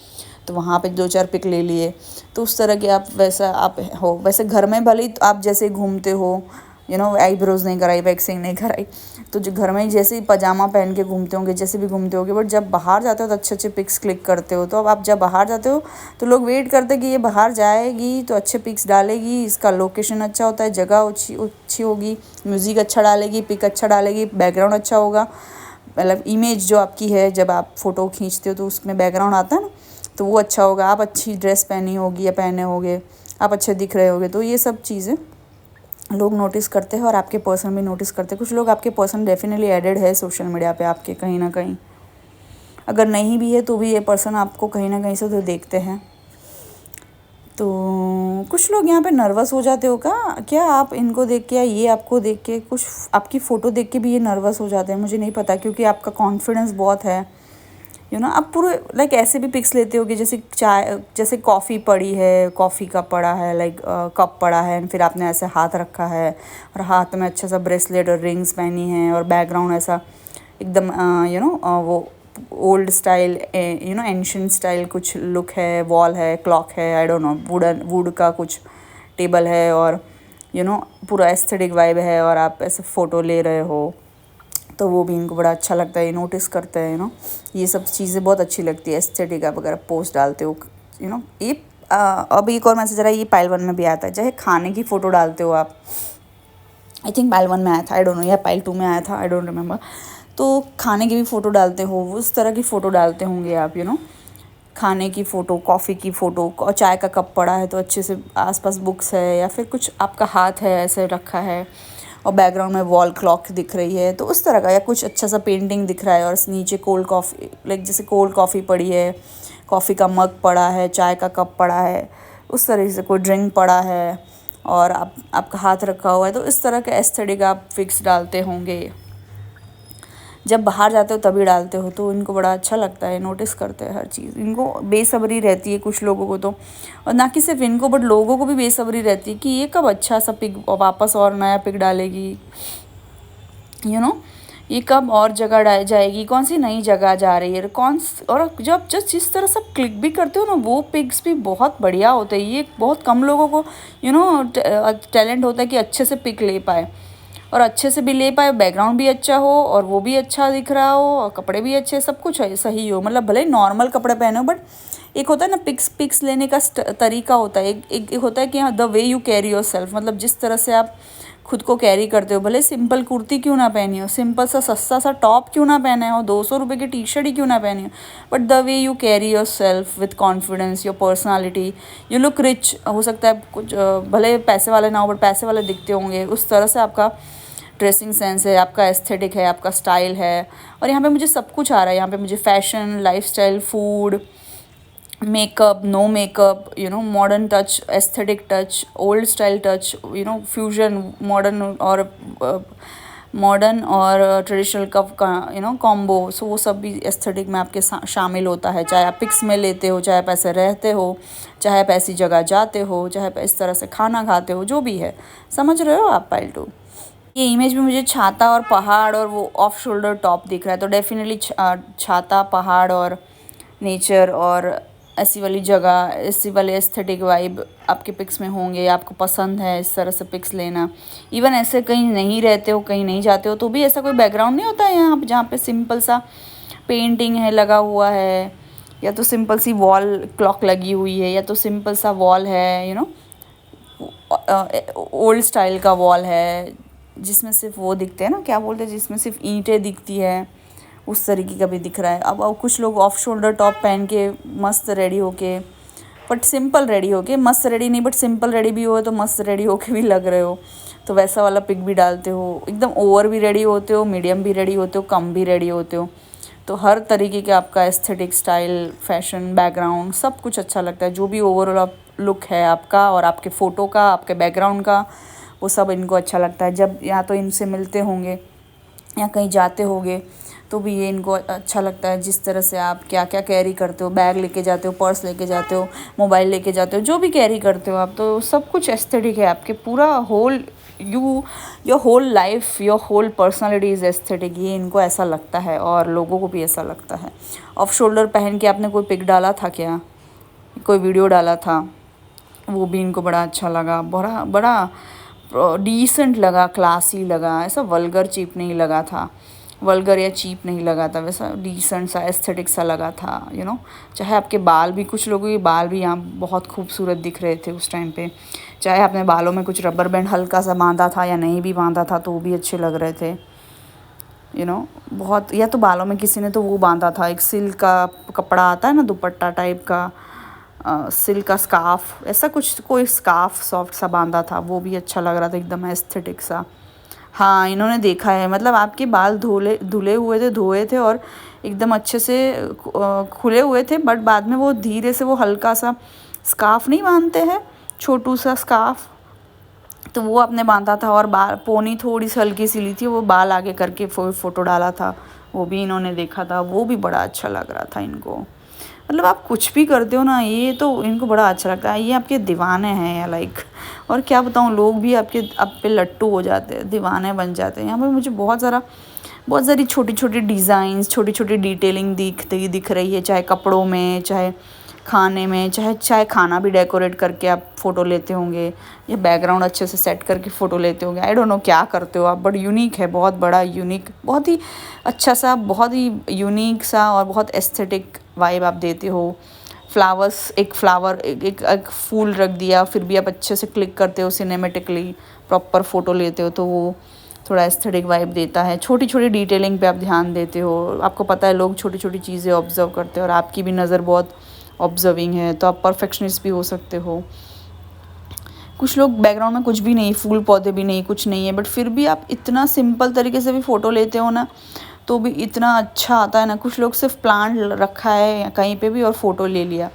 तो वहाँ पे 2-4 पिक ले लिए। तो उस तरह के आप वैसे घर में भले ही आप जैसे घूमते हो, आईब्रोज नहीं कराई, वैक्सिंग नहीं कराई, तो जो घर में ही जैसे ही पजामा पहन के घूमते होंगे, जैसे भी घूमते होंगे, बट जब बाहर जाते हो तो अच्छे पिक्स क्लिक करते हो। तो अब आप जब बाहर जाते हो तो लोग वेट करते हैं कि ये बाहर जाएगी तो अच्छे पिक्स डालेगी, इसका लोकेशन अच्छा होता है, जगह अच्छी होगी, म्यूज़िक अच्छा डालेगी, पिक अच्छा डालेगी, बैकग्राउंड अच्छा होगा। मतलब इमेज जो आपकी है, जब आप फ़ोटो खींचते हो तो उसमें बैकग्राउंड आता है ना, तो वो अच्छा होगा, आप अच्छी ड्रेस पहनी होगी या पहने होगे, आप अच्छे दिख रहे होगे। तो ये सब चीज़ें लोग नोटिस करते हैं और आपके पर्सन भी नोटिस करते हैं। कुछ लोग आपके पर्सन डेफिनेटली एडेड है सोशल मीडिया पे आपके कहीं ना कहीं, अगर नहीं भी है तो भी ये पर्सन आपको कहीं ना कहीं से तो देखते हैं। तो कुछ लोग यहाँ पे नर्वस हो जाते हो क्या आप इनको देख के या ये आपको देख के, कुछ आपकी फ़ोटो देख के भी ये नर्वस हो जाते हैं, मुझे नहीं पता, क्योंकि आपका कॉन्फिडेंस बहुत है। आप पूरे ऐसे भी पिक्स लेते होगे, जैसे कॉफ़ी पड़ी है, कॉफ़ी का पड़ा है, कप पड़ा है, फिर आपने ऐसे हाथ रखा है और हाथ में अच्छा सा ब्रेसलेट और रिंग्स पहनी है और बैकग्राउंड ऐसा एकदम वो ओल्ड स्टाइल, एंशिएंट स्टाइल कुछ लुक है, वॉल है, क्लॉक है, आई डोंट नो, वुड का कुछ टेबल है और पूरा एस्थेटिक वाइब है और आप ऐसे फ़ोटो ले रहे हो, तो वो भी इनको बड़ा अच्छा लगता है, ये नोटिस करते हैं। ये सब चीज़ें बहुत अच्छी लगती है, एस्थेटिक आप अगर पोस्ट डालते हो। ये अब एक और मैसेज आ रहा है, ये पाइल 1 में भी आता है, चाहे खाने की फ़ोटो डालते हो आप, आई थिंक पाइल 1 में आया था, आई डोंट नो, या पाइल 2 में आया था, आई डोंट रिमेंबर। तो खाने की भी फ़ोटो डालते हो, उस तरह की फ़ोटो डालते होंगे आप, खाने की फ़ोटो, कॉफ़ी की फ़ोटो, और चाय का कप पड़ा है तो अच्छे से आसपास बुक्स है या फिर कुछ आपका हाथ है ऐसे रखा है और बैकग्राउंड में वॉल क्लॉक दिख रही है, तो उस तरह का, या कुछ अच्छा सा पेंटिंग दिख रहा है और नीचे कोल्ड कॉफ़ी, जैसे कोल्ड कॉफ़ी पड़ी है, कॉफ़ी का मग पड़ा है, चाय का कप पड़ा है, उस तरह से कोई ड्रिंक पड़ा है और आपका हाथ रखा हुआ है, तो इस तरह का एस्थेटिक आप फिक्स डालते होंगे। जब बाहर जाते हो तभी डालते हो, तो इनको बड़ा अच्छा लगता है, नोटिस करते हैं हर चीज़, इनको बेसब्री रहती है कुछ लोगों को तो, और ना कि सिर्फ इनको बट लोगों को भी बेसब्री रहती है कि ये कब अच्छा सा पिक वापस और नया पिक डालेगी, ये कब और जगह जाएगी, कौन सी नई जगह जा रही है, और जब जिस तरह से क्लिक भी करते हो ना, वो पिक्स भी बहुत बढ़िया होते हैं। ये बहुत कम लोगों को टैलेंट होता है कि अच्छे से पिक ले पाए और अच्छे से भी ले पाए, बैकग्राउंड भी अच्छा हो और वो भी अच्छा दिख रहा हो और कपड़े भी अच्छे, सब कुछ सही हो, मतलब भले ही नॉर्मल कपड़े पहने हो, बट एक होता है ना पिक्स लेने का तरीका होता है, एक होता है कि हाँ, the way you carry your self, मतलब जिस तरह से आप खुद को कैरी करते हो, भले सिंपल कुर्ती क्यों ना पहनी हो, सिंपल सा सस्ता सा टॉप क्यों ना पहने हो, 200 रुपये की टी शर्ट ही क्यों ना पहनी हो, but the way you carry your self with confidence, your personality, you look rich, हो सकता है कुछ भले पैसे वाले ना हो बट पैसे वाले दिखते होंगे, उस तरह से आपका ड्रेसिंग सेंस है, आपका एस्थेटिक है, आपका स्टाइल है। और यहाँ पे मुझे सब कुछ आ रहा है, यहाँ पे मुझे fashion, lifestyle, food, makeup, no makeup, modern touch, aesthetic touch, old style touch, fusion, modern और ट्रेडिशनल का कॉम्बो, सो वो सब भी एस्थेटिक में आपके शामिल होता है, चाहे आप पिक्स में लेते हो, चाहे आप ऐसे रहते हो, चाहे आप ऐसी जगह जाते हो, चाहे आप इस तरह से खाना खाते हो, जो भी है, समझ रहे हो आप पाइल 2। ये इमेज में मुझे छाता और पहाड़ और वो ऑफ शोल्डर टॉप दिख रहा है, तो डेफिनेटली छाता, पहाड़ और नेचर और ऐसी वाली जगह, ऐसी वाले एस्थेटिक वाइब आपके पिक्स में होंगे, आपको पसंद है इस तरह से पिक्स लेना। इवन ऐसे कहीं नहीं रहते हो, कहीं नहीं जाते हो, तो भी ऐसा कोई बैकग्राउंड नहीं होता है यहाँ पे जहाँ पे सिंपल सा पेंटिंग है लगा हुआ है, या तो सिंपल सी वॉल क्लॉक लगी हुई है, या तो सिंपल सा वॉल है, ओल्ड स्टाइल का वॉल है जिसमें सिर्फ वो दिखते हैं ना, क्या बोलते हैं, जिसमें सिर्फ ईंटें दिखती है, उस तरीके का भी दिख रहा है। अब कुछ लोग ऑफ शोल्डर टॉप पहन के मस्त रेडी होके, बट सिंपल रेडी होके, मस्त रेडी नहीं बट सिंपल रेडी भी हो तो मस्त रेडी होके भी लग रहे हो, तो वैसा वाला पिक भी डालते हो। एकदम ओवर भी रेडी होते हो, मीडियम भी रेडी होते हो, कम भी रेडी होते हो। तो हर तरीके के आपका एस्थेटिक, स्टाइल, फैशन, बैकग्राउंड सब कुछ अच्छा लगता है। जो भी ओवरऑल लुक है आपका और आपके फ़ोटो का, आपके बैकग्राउंड का, वो सब इनको अच्छा लगता है। जब या तो इनसे मिलते होंगे या कहीं जाते होंगे तो भी ये इनको अच्छा लगता है। जिस तरह से आप क्या क्या कैरी करते हो, बैग लेके जाते हो, पर्स लेके जाते हो, मोबाइल लेके जाते हो, जो भी कैरी करते हो आप, तो सब कुछ एस्थेटिक है। आपके पूरा whole your whole life, your whole personality is aesthetic. ये इनको ऐसा लगता है और लोगों को भी ऐसा लगता है। ऑफ शोल्डर पहन के आपने कोई पिक डाला था क्या, कोई वीडियो डाला था, वो भी इनको बड़ा अच्छा लगा, बड़ा बड़ा डिसेंट लगा, क्लासी लगा, ऐसा वल्गर चीप नहीं लगा था, वल्गर या चीप नहीं लगा था, वैसा डिसेंट सा, एस्थेटिक सा लगा था, यू नो। चाहे आपके बाल भी, कुछ लोगों के बाल भी यहाँ बहुत खूबसूरत दिख रहे थे उस टाइम पे, चाहे आपने बालों में कुछ रबर बैंड हल्का सा बांधा था या नहीं भी बांधा था तो वो भी अच्छे लग रहे थे, यू नो। बहुत, या तो बालों में किसी ने तो वो बांधा था, एक सिल्क का कपड़ा आता है ना, दुपट्टा टाइप का, सिल्क का स्कार्फ, ऐसा कुछ, कोई स्कार्फ सॉफ्ट सा बांधा था, वो भी अच्छा लग रहा था, एकदम एस्थेटिक सा। हाँ, इन्होंने देखा है, मतलब आपके बाल धुले हुए थे, धोए थे और एकदम अच्छे से खुले हुए थे, बट बाद में वो धीरे से वो हल्का सा स्कार्फ नहीं बांधते हैं, छोटू सा स्कार्फ, तो वो आपने बांधा था और बाल पोनी थोड़ी सी हल्की सी ली थी, वो बाल आगे करके फ़ोटो डाला था, वो भी इन्होंने देखा था, वो भी बड़ा अच्छा लग रहा था इनको। मतलब आप कुछ भी करते हो ना, ये तो इनको बड़ा अच्छा लगता है, ये आपके दीवाने हैं या लाइक, और क्या बताऊँ, लोग भी आप पे लट्टू हो जाते हैं, दीवाने बन जाते हैं। यहाँ पर मुझे बहुत सारी छोटी छोटी डिज़ाइंस, छोटी छोटी डिटेलिंग दिख रही है, चाहे कपड़ों में, चाहे खाने में, चाहे खाना भी डेकोरेट करके आप फ़ोटो लेते होंगे, या बैकग्राउंड अच्छे से सेट करके फ़ोटो लेते होंगे, आई डोंट नो क्या करते हो आप, बट यूनिक है, बहुत बड़ा यूनिक, बहुत ही अच्छा सा, बहुत ही यूनिक सा और बहुत एस्थेटिक वाइब आप देते हो। फ्लावर्स, एक फ्लावर, एक फूल रख दिया, फिर भी आप अच्छे से क्लिक करते हो, सिनेमेटिकली प्रॉपर फ़ोटो लेते हो, तो वो थोड़ा एस्थेटिक वाइब देता है। छोटी छोटी डिटेलिंग पे आप ध्यान देते हो, आपको पता है लोग छोटी छोटी चीज़ें ऑब्जर्व करते हैं और आपकी भी नज़र बहुत ऑब्जर्विंग है, तो आप परफेक्शनिस्ट भी हो सकते हो। कुछ लोग बैकग्राउंड में कुछ भी नहीं, फूल पौधे भी नहीं, कुछ नहीं है, बट फिर भी आप इतना सिंपल तरीके से भी फ़ोटो लेते हो ना, तो भी इतना अच्छा आता है ना। कुछ लोग सिर्फ प्लांट रखा है कहीं पे भी और फ़ोटो ले लिया,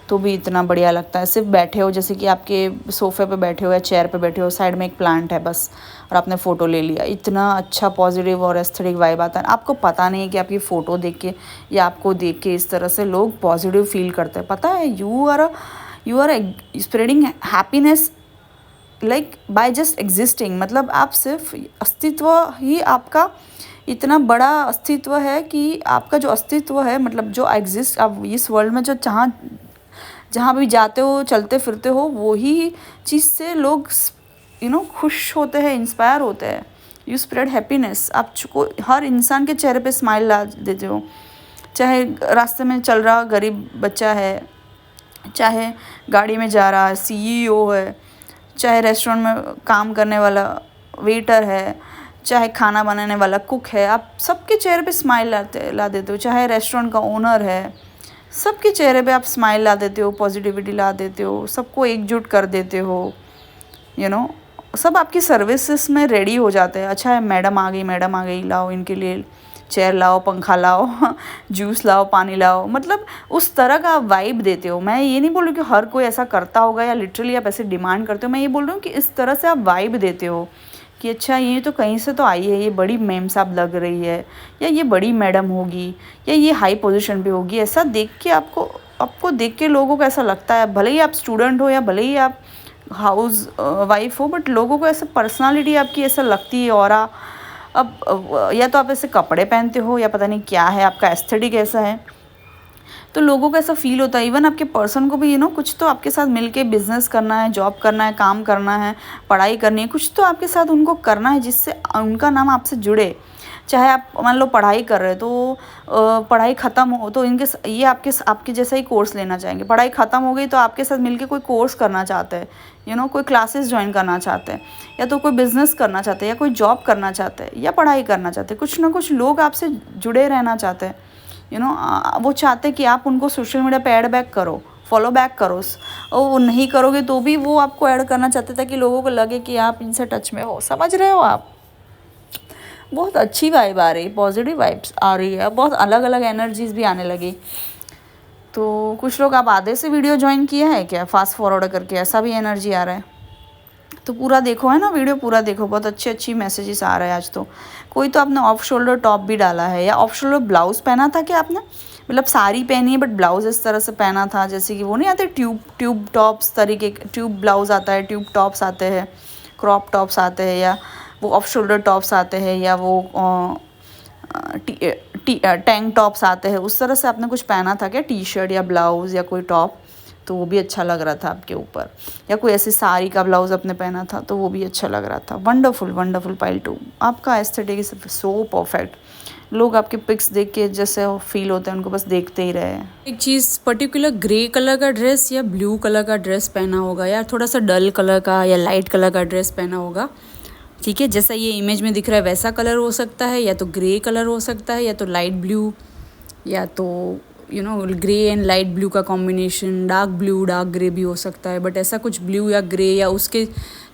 तो भी इतना बढ़िया लगता है। सिर्फ बैठे हो, जैसे कि आपके सोफ़े पे बैठे हो या चेयर पे बैठे हो, साइड में एक प्लांट है बस, और आपने फ़ोटो ले लिया, इतना अच्छा पॉजिटिव और एस्थेटिक वाइब आता है। आपको पता नहीं है कि आपकी फ़ोटो देख के या आपको देख के इस तरह से लोग पॉजिटिव फील करते हैं। पता है, you are spreading happiness like by just existing. मतलब आप सिर्फ अस्तित्व ही आपका इतना बड़ा अस्तित्व है कि आपका जो अस्तित्व है, मतलब जो एग्जिस्ट आप इस वर्ल्ड में, जो जहाँ भी जाते हो, चलते फिरते हो, वही चीज़ से लोग खुश होते हैं, इंस्पायर होते हैं। यू स्प्रेड हैप्पीनेस, आप हर इंसान के चेहरे पे स्माइल ला देते हो, चाहे रास्ते में चल रहा गरीब बच्चा है, चाहे गाड़ी में जा रहा CEO है, चाहे रेस्टोरेंट में काम करने वाला वेटर है, चाहे खाना बनाने वाला कुक है, आप सबके चेहरे पे स्माइल ला देते हो। चाहे रेस्टोरेंट का ओनर है, सबके चेहरे पे आप स्माइल ला देते हो, पॉजिटिविटी ला देते हो, सबको एकजुट कर देते हो, यू नो। सब आपकी सर्विसेज में रेडी हो जाते हैं। अच्छा है, मैडम आ गई, लाओ इनके लिए चेयर लाओ, पंखा लाओ, जूस लाओ, पानी लाओ, मतलब उस तरह का आप वाइब देते हो। मैं ये नहीं बोल रही कि हर कोई ऐसा करता होगा या लिटरली आप ऐसे डिमांड करते हो, मैं ये बोल रही हूँ कि इस तरह से आप वाइब देते हो कि अच्छा, ये तो कहीं से तो आई है, ये बड़ी मेम साहब लग रही है, या ये बड़ी मैडम होगी, या ये हाई पोजीशन पे होगी। ऐसा देख के आपको देख के लोगों को ऐसा लगता है, भले ही आप स्टूडेंट हो या भले ही आप हाउस वाइफ हो, बट लोगों को ऐसा पर्सनालिटी आपकी ऐसा लगती है। और अब या तो आप ऐसे कपड़े पहनते हो या पता नहीं क्या है, आपका एस्थेटिक ऐसा है, तो लोगों को ऐसा फील होता है। इवन आपके पर्सन को भी कुछ तो आपके साथ मिलके बिजनेस करना है, जॉब करना है, काम करना है, पढ़ाई करनी है, कुछ तो आपके साथ उनको करना है जिससे उनका नाम आपसे जुड़े। चाहे आप मान लो पढ़ाई कर रहे हो तो पढ़ाई ख़त्म हो तो ये आपके जैसा ही कोर्स लेना चाहेंगे। पढ़ाई ख़त्म हो गई तो आपके साथ मिलके कोई कोर्स करना चाहते हैं, कोई क्लासेस ज्वाइन करना चाहते हैं, या तो कोई बिज़नेस करना चाहते हैं, या कोई जॉब करना चाहते हैं, या पढ़ाई करना चाहते हैं। कुछ ना कुछ लोग आपसे जुड़े रहना चाहते हैं, वो चाहते हैं कि आप उनको सोशल मीडिया पे ऐड बैक करो, फॉलो बैक करो, और वो नहीं करोगे तो भी वो आपको ऐड करना चाहते ताकि लोगों को लगे कि आप इनसे टच में हो। समझ रहे हो आप? बहुत अच्छी वाइब आ रही, पॉजिटिव वाइब्स आ रही है, बहुत अलग अलग एनर्जीज भी आने लगी। तो कुछ लोग आप आधे से वीडियो ज्वाइन किया है क्या, फास्ट फॉरवर्ड करके, ऐसा भी एनर्जी आ रहा है। तो पूरा देखो, है ना, वीडियो पूरा देखो, बहुत अच्छी मैसेजेस आ रहे हैं आज तो। कोई तो आपने ऑफ शोल्डर टॉप भी डाला है, या ऑफ शोल्डर ब्लाउज़ पहना था क्या आपने, मतलब साड़ी पहनी है बट ब्लाउज़ इस तरह से पहना था, जैसे कि वो नहीं आते ट्यूब टॉप्स तरीके, ट्यूब ब्लाउज़ आता है, ट्यूब टॉप्स आते हैं, क्रॉप टॉप्स आते हैं, या वो ऑफ शोल्डर टॉप्स आते हैं, या वो टैंक टॉप्स आते हैं, उस तरह से आपने कुछ पहना था क्या, टी शर्ट या ब्लाउज़ या कोई टॉप, तो वो भी अच्छा लग रहा था आपके ऊपर। या कोई ऐसी साड़ी का ब्लाउज़ आपने पहना था तो वो भी अच्छा लग रहा था। वंडरफुल वंडरफुल पाइल 2, आपका एस्थेटिक इज सो परफेक्ट। लोग आपके पिक्स देख के जैसे फील होते हैं उनको बस देखते ही रहे। एक चीज़ पर्टिकुलर ग्रे कलर का ड्रेस या ब्लू कलर का ड्रेस पहना होगा, या थोड़ा सा डल कलर का या लाइट कलर का ड्रेस पहना होगा, ठीक है। जैसा ये इमेज में दिख रहा है वैसा कलर हो सकता है, या तो ग्रे कलर हो सकता है, या तो लाइट ब्लू, या तो ग्रे एंड लाइट ब्लू का combination, dark blue dark grey भी हो सकता है। बट ऐसा कुछ ब्लू या ग्रे या उसके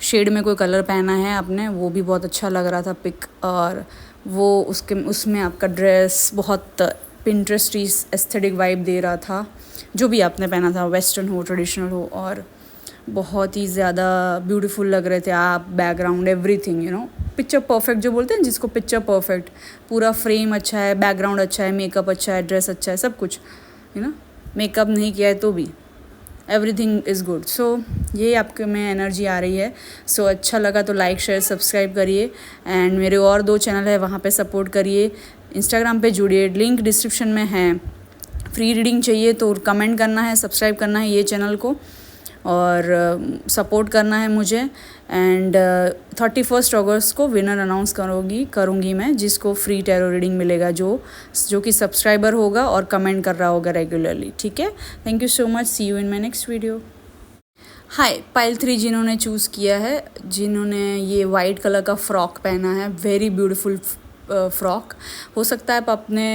शेड में कोई कलर पहना है आपने, वो भी बहुत अच्छा लग रहा था पिक। और वो उसमें आपका ड्रेस बहुत पिंटरेस्टी एस्थेटिक वाइब दे रहा था। जो भी आपने पहना था, वेस्टर्न हो ट्रेडिशनल हो, और बहुत ही ज़्यादा ब्यूटीफुल लग रहे थे आप, बैकग्राउंड एवरीथिंग, पिक्चर परफेक्ट जो बोलते हैं जिसको, पिक्चर परफेक्ट। पूरा फ्रेम अच्छा है, बैकग्राउंड अच्छा है, मेकअप अच्छा है, ड्रेस अच्छा है, सब कुछ, मेकअप नहीं किया है तो भी एवरीथिंग इज़ गुड। सो ये आपके में एनर्जी आ रही है। सो अच्छा लगा तो लाइक शेयर सब्सक्राइब करिए, एंड मेरे और 2 चैनल है वहाँ पे सपोर्ट करिए, इंस्टाग्राम पे जुड़िए, लिंक डिस्क्रिप्शन में है। फ्री रीडिंग चाहिए तो कमेंट करना है, सब्सक्राइब करना है ये चैनल को, और सपोर्ट करना है मुझे। एंड 31 अगस्त को विनर अनाउंस करूँगी मैं, जिसको फ्री टैरो रीडिंग मिलेगा, जो कि सब्सक्राइबर होगा और कमेंट कर रहा होगा रेगुलरली, ठीक है। Thank you so much, see you in my next video. Hi, pile 3 जिन्होंने चूज़ किया है, जिन्होंने ये वाइट कलर का फ्रॉक पहना है, वेरी ब्यूटीफुल फ्रॉक। हो सकता है आप अपने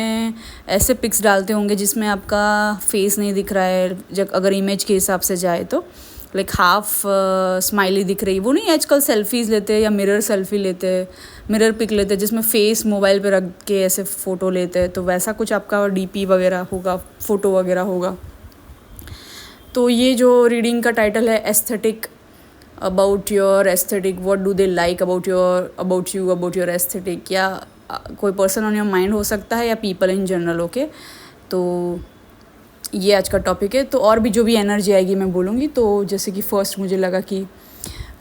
ऐसे पिक्स डालते होंगे जिसमें आपका फेस नहीं दिख रहा है, जब अगर इमेज के हिसाब से जाए तो, लाइक हाफ स्माइली दिख रही, वो नहीं आजकल सेल्फीज़ लेते हैं या मिरर सेल्फी लेते हैं, मिरर पिक लेते हैं जिसमें फेस मोबाइल पे रख के ऐसे फ़ोटो लेते हैं, तो वैसा कुछ आपका डीपी वगैरह होगा, फ़ोटो वगैरह होगा। तो ये जो रीडिंग का टाइटल है aesthetic, about your aesthetic, what do they like about you about your aesthetic, या कोई पर्सन ऑन योर माइंड हो सकता है, या पीपल इन जनरल, ओके। तो ये आज का टॉपिक है। तो और भी जो भी एनर्जी आएगी मैं बोलूँगी। तो जैसे कि फ़र्स्ट मुझे लगा कि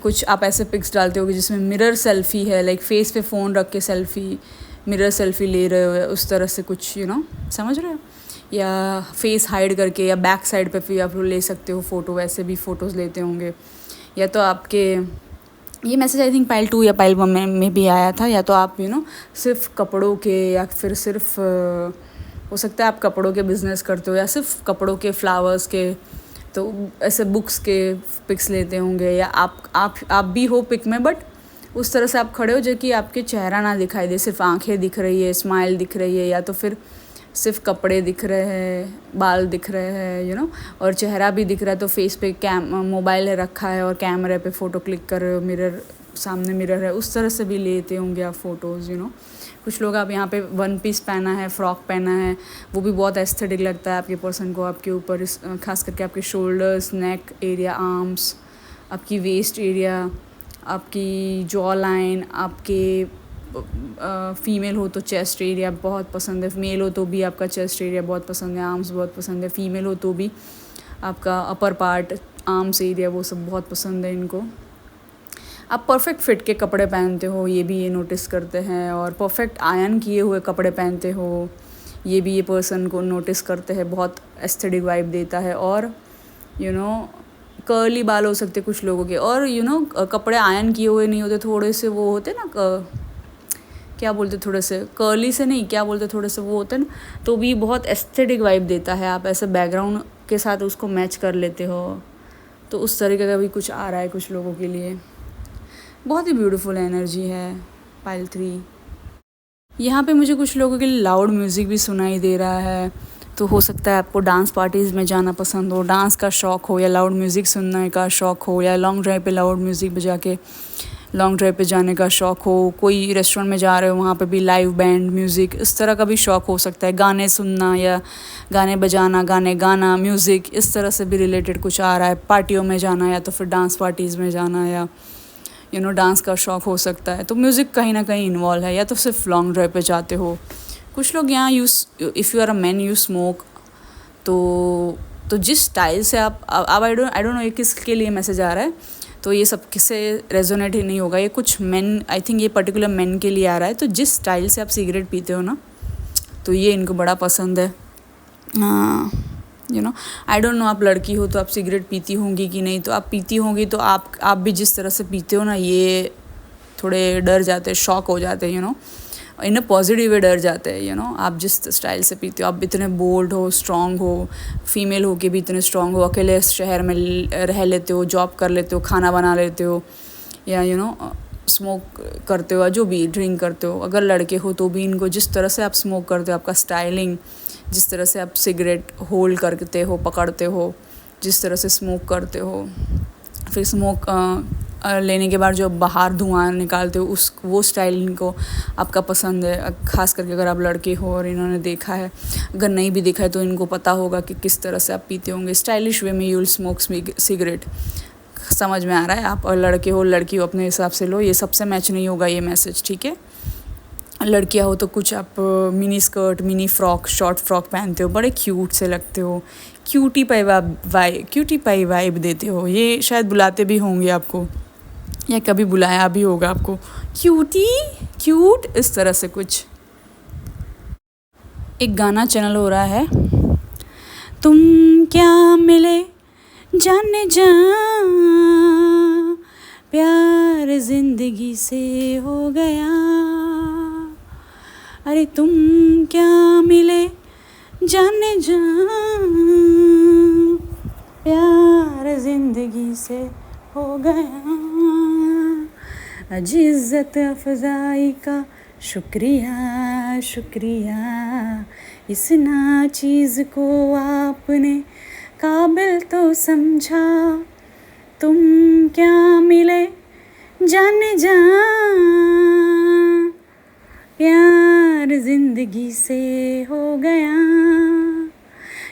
कुछ आप ऐसे पिक्स डालते होगे जिसमें मिरर सेल्फ़ी है, लाइक फेस पे फ़ोन रख के सेल्फ़ी, मिरर सेल्फ़ी ले रहे हो, उस तरह से कुछ, समझ रहे हो, या फेस हाइड करके, या बैक साइड पे भी आप लोग ले सकते हो फ़ोटो, वैसे भी फ़ोटोज़ लेते होंगे। या तो आपके ये मैसेज आई थिंक पाइल 2 या पाइल 1 में भी आया था, या तो आप सिर्फ कपड़ों के, या फिर सिर्फ हो सकता है आप कपड़ों के बिज़नेस करते हो, या सिर्फ कपड़ों के, फ्लावर्स के, तो ऐसे बुक्स के पिक्स लेते होंगे, या आप भी हो पिक में, बट उस तरह से आप खड़े हो जो कि आपके चेहरा ना दिखाई दे, सिर्फ आंखें दिख रही है, स्माइल दिख रही है, या तो फिर सिर्फ कपड़े दिख रहे हैं, बाल दिख रहे हैं, और चेहरा भी दिख रहा है। तो फेस पे मोबाइल है रखा है और कैमरे पे फ़ोटो क्लिक कर रहे हो, मिरर सामने मिरर है, उस तरह से भी लेते होंगे आप फ़ोटोज़। कुछ लोग आप यहाँ पे 1 पीस पहना है, फ्रॉक पहना है, वो भी बहुत एस्थेटिक लगता है आपके पर्सन को, आपके ऊपर, खास करके आपके शोल्डर्स, नेक एरिया, आर्म्स, आपकी वेस्ट एरिया, आपकी जॉ लाइन, आपके फ़ीमेल हो तो चेस्ट एरिया बहुत पसंद है, मेल हो तो भी आपका चेस्ट एरिया बहुत पसंद है, आर्म्स बहुत पसंद है, फीमेल हो तो भी आपका अपर पार्ट, आर्म्स एरिया, वो सब बहुत पसंद है इनको। आप परफेक्ट फिट के कपड़े पहनते हो, ये भी ये नोटिस करते हैं, और परफेक्ट आयरन किए हुए कपड़े पहनते हो, ये भी ये पर्सन को नोटिस करते हैं, बहुत एस्थेटिक वाइब देता है। और कर्ली बाल हो सकते कुछ लोगों के, और कपड़े आयरन किए हुए नहीं होते, थोड़े से वो होते ना, क्या बोलते, थोड़े से कर्ली से नहीं, क्या बोलते, थोड़े से वो होते हैं ना, तो भी बहुत एस्थेटिक वाइब देता है। आप ऐसे बैकग्राउंड के साथ उसको मैच कर लेते हो, तो उस तरीके का भी कुछ आ रहा है कुछ लोगों के लिए। बहुत ही ब्यूटीफुल एनर्जी है पाइल 3। यहाँ पे मुझे कुछ लोगों के लिए लाउड म्यूज़िक भी सुनाई दे रहा है, तो हो सकता है आपको डांस पार्टीज़ में जाना पसंद हो, डांस का शौक़ हो, या लाउड म्यूज़िक सुनने का शौक़ हो, या लॉन्ग ड्राइव पे लाउड म्यूज़िक बजा के लॉन्ग ड्राइव पे जाने का शौक़ हो, कोई रेस्टोरेंट में जा रहे हो वहाँ पे भी लाइव बैंड म्यूज़िक, इस तरह का भी शौक़ हो सकता है। गाने सुनना या गाने बजाना, गाने गाना, म्यूज़िक, इस तरह से भी रिलेटेड कुछ आ रहा है। पार्टियों में जाना, या तो फिर डांस पार्टीज़ में जाना, या डांस का शौक़ हो सकता है। तो म्यूज़िक कहीं ना कहीं इन्वॉल्व है, या तो सिर्फ लॉन्ग ड्राइव पे जाते हो। कुछ लोग यहाँ if you are a man you smoke, तो जिस स्टाइल से आप आई डोंट नो ये किसके लिए मैसेज आ रहा है, तो ये सब किससे रेजोनेट ही नहीं होगा। ये कुछ मेन, आई थिंक ये पर्टिकुलर मेन के लिए आ रहा है। तो जिस स्टाइल से आप सिगरेट पीते हो ना, तो ये इनको बड़ा पसंद है। आई डोंट नो आप लड़की हो तो आप सिगरेट पीती होंगी कि नहीं, तो आप पीती होंगी तो आप भी जिस तरह से पीते हो ना, ये थोड़े डर जाते हैं, शॉक हो जाते हैं, इन अ पॉजिटिव वे डर जाते हैं। आप जिस स्टाइल से पीते हो, आप इतने बोल्ड हो, स्ट्रॉन्ग हो, फीमेल हो के भी इतने स्ट्रॉन्ग हो, अकेले शहर में रह लेते हो, जॉब कर लेते हो, खाना बना लेते हो, या स्मोक करते हो, जो भी ड्रिंक करते हो। अगर लड़के हो तो भी इनको जिस तरह से आप स्मोक करते हो, आपका स्टाइलिंग, जिस तरह से आप सिगरेट होल्ड करते हो, पकड़ते हो, जिस तरह से स्मोक करते हो, फिर स्मोक लेने के बाद जो बाहर धुआं निकालते हो, वो स्टाइल इनको आपका पसंद है। ख़ास करके अगर आप लड़के हो और इन्होंने देखा है, अगर नहीं भी देखा है तो इनको पता होगा कि किस तरह से आप पीते होंगे। स्टाइलिश वे में यू विल स्मोक सिगरेट। समझ में आ रहा है? आप और लड़के हो, लड़की हो, अपने हिसाब से लो। ये सबसे मैच नहीं होगा ये मैसेज, ठीक है? लड़कियाँ हो तो कुछ आप mini skirt, mini frock, short frock पहनते हो, बड़े क्यूट से लगते हो, क्यूटी पाई वाइब देते हो। ये शायद बुलाते भी होंगे आपको, या कभी बुलाया भी होगा आपको, क्यूटी, क्यूट, इस तरह से कुछ। एक गाना चैनल हो रहा है, तुम क्या मिले जाने जा, प्यार जिंदगी से हो गया। अरे तुम क्या मिले जाने जा, प्यार जिंदगी से हो गया। अजी इज़्ज़त अफ़ज़ाई का शुक्रिया, शुक्रिया, इस ना चीज़ को आपने काबिल तो समझा। तुम क्या मिले जाने जा, प्यार जिंदगी से हो गया।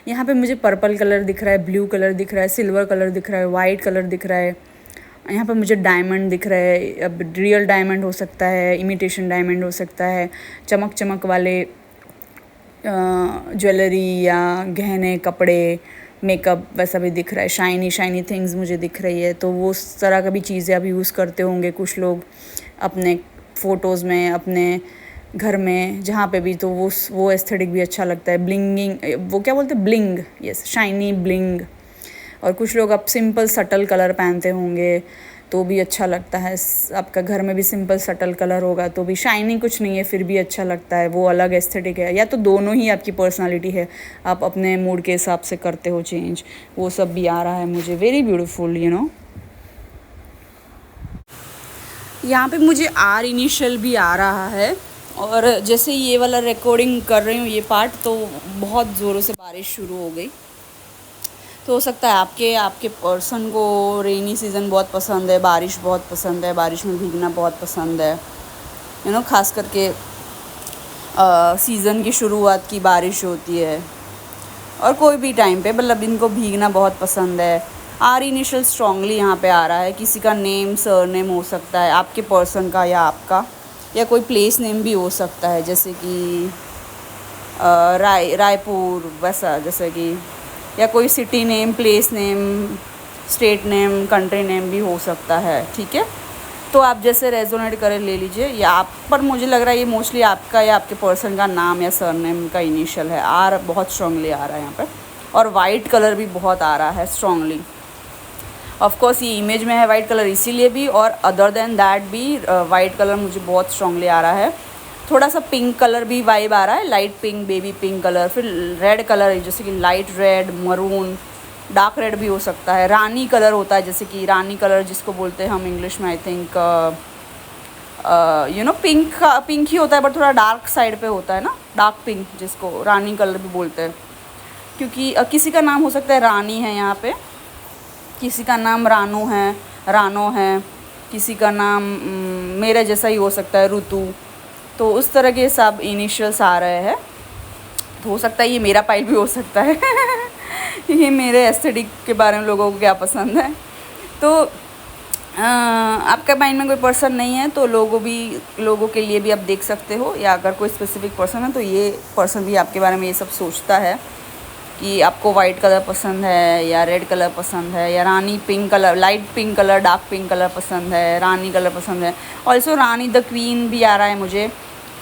यहाँ पे मुझे पर्पल कलर दिख रहा है, ब्लू कलर दिख रहा है, सिल्वर कलर दिख रहा है, वाइट कलर दिख रहा है। यहाँ पे मुझे डायमंड दिख रहा है। अब रियल डायमंड हो सकता है, इमिटेशन डायमंड हो सकता है, चमक चमक वाले ज्वेलरी या गहने, कपड़े, मेकअप वैसा भी दिख रहा है। शाइनी शाइनी थिंग्स मुझे दिख रही है। तो वो उस तरह का भी चीज़ें आप यूज़ करते होंगे कुछ लोग अपने फ़ोटोज़ में, अपने घर में, जहाँ पे भी। तो वो एस्थेटिक भी अच्छा लगता है। ब्लिंगिंग, वो क्या बोलते हैं, ब्लिंग, यस, शाइनी ब्लिंग। और कुछ लोग आप सिंपल सटल कलर पहनते होंगे तो भी अच्छा लगता है। आपका घर में भी सिंपल सटल कलर होगा तो भी, शाइनिंग कुछ नहीं है फिर भी अच्छा लगता है, वो अलग एस्थेटिक है। या तो दोनों ही आपकी पर्सनालिटी है, आप अपने मूड के हिसाब से करते हो चेंज। वो सब भी आ रहा है मुझे, वेरी ब्यूटीफुल, यहाँ पे मुझे आर इनिशियल भी आ रहा है। और जैसे ये वाला रिकॉर्डिंग कर रही हूँ ये पार्ट, तो बहुत ज़ोरों से बारिश शुरू हो गई। तो हो सकता है आपके पर्सन को रेनी सीज़न बहुत पसंद है, बारिश बहुत पसंद है, बारिश में भीगना बहुत पसंद है, ख़ास करके सीज़न की शुरुआत की बारिश होती है, और कोई भी टाइम पे, मतलब इनको भीगना बहुत पसंद है। आर इनिशियल स्ट्रांगली यहाँ पे आ रहा है। किसी का नेम, सरनेम हो सकता है, आपके पर्सन का या आपका, या कोई प्लेस नेम भी हो सकता है, जैसे कि रायपुर वैसा, जैसे कि, या कोई city name, place name, state name, country name भी हो सकता है, ठीक है? तो आप जैसे रेजोनेट करें ले लीजिए। या आप, पर मुझे लग रहा है ये मोस्टली आपका या आपके पर्सन का नाम या सरनेम का इनिशियल है। आर बहुत स्ट्रांगली आ रहा है यहाँ पर, और वाइट कलर भी बहुत आ रहा है स्ट्रांगली। ऑफ कोर्स ये इमेज में है वाइट कलर इसीलिए भी, और अदर देन दैट भी वाइट कलर मुझे बहुत स्ट्रांगली आ रहा है। थोड़ा सा पिंक कलर भी वाइब आ रहा है, light pink, baby pink colour. फिर रेड कलर जैसे कि light red, maroon, dark red भी हो सकता है। रानी कलर होता है, जैसे कि रानी कलर जिसको बोलते हैं हम इंग्लिश में, आई थिंक पिंक का पिंक ही होता है, बट थोड़ा डार्क साइड पे होता है ना, डार्क पिंक, जिसको रानी कलर भी बोलते हैं। क्योंकि किसी का नाम हो सकता है रानी है यहाँ पे, किसी का नाम रानू है, रानो है, किसी का नाम मेरे जैसा ही हो सकता है, ऋतु। तो उस तरह के सब इनिशियल्स आ रहे हैं। तो हो सकता है ये मेरा पाइल भी हो सकता है ये मेरे एस्थेटिक के बारे में लोगों को क्या पसंद है। तो आपका माइंड में कोई पर्सन नहीं है तो लोगों के लिए भी आप देख सकते हो, या अगर कोई स्पेसिफिक पर्सन है तो ये पर्सन भी आपके बारे में ये सब सोचता है कि आपको वाइट कलर पसंद है, या रेड कलर पसंद है, या रानी pink colour, light pink colour, dark pink colour पसंद है, रानी कलर पसंद है। ऑल्सो रानी द क्वीन भी आ रहा है मुझे,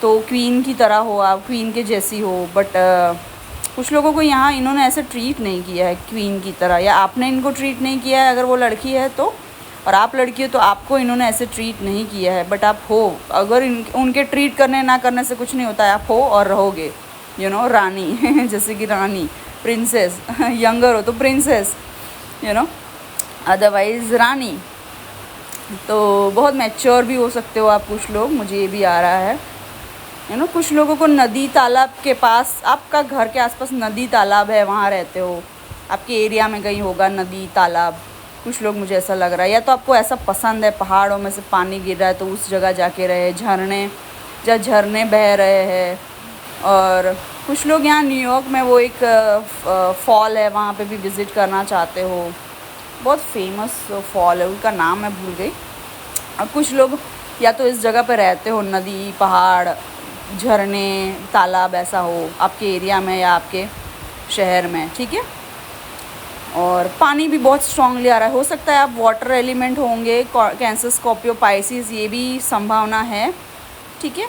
तो क्वीन की तरह हो आप, क्वीन के जैसी हो। बट कुछ लोगों को यहाँ इन्होंने ऐसे ट्रीट नहीं किया है क्वीन की तरह, या आपने इनको ट्रीट नहीं किया है अगर वो लड़की है तो, और आप लड़की हो तो आपको इन्होंने ऐसे ट्रीट नहीं किया है। बट आप हो, अगर उनके ट्रीट करने ना करने से कुछ नहीं होता है, आप हो और रहोगे, रानी जैसे कि रानी, प्रिंसेस यंगर हो तो प्रिंसेस, अदरवाइज़ रानी। तो बहुत मैच्योर भी हो सकते हो आप कुछ लोग, मुझे ये भी आ रहा है। कुछ लोगों को नदी तालाब के पास, आपका घर के आसपास नदी तालाब है, वहाँ रहते हो, आपके एरिया में कहीं होगा नदी तालाब। कुछ लोग, मुझे ऐसा लग रहा है, या तो आपको ऐसा पसंद है पहाड़ों में से पानी गिर रहा है तो उस जगह जाके रहे, झरने, जहाँ झरने बह रहे हैं। और कुछ लोग यहाँ न्यूयॉर्क में वो एक फॉल है, वहाँ पे भी विज़िट करना चाहते हो, बहुत फेमस फॉल है, उनका नाम मैं भूल गई। और कुछ लोग या तो इस जगह पे रहते हो, नदी, पहाड़, झरने, तालाब ऐसा हो आपके एरिया में या आपके शहर में, ठीक है। और पानी भी बहुत स्ट्रांगली आ रहा है, हो सकता है आप वाटर एलिमेंट होंगे, कैंसर, स्कॉर्पियो, पाइसिस, ये भी संभावना है, ठीक है।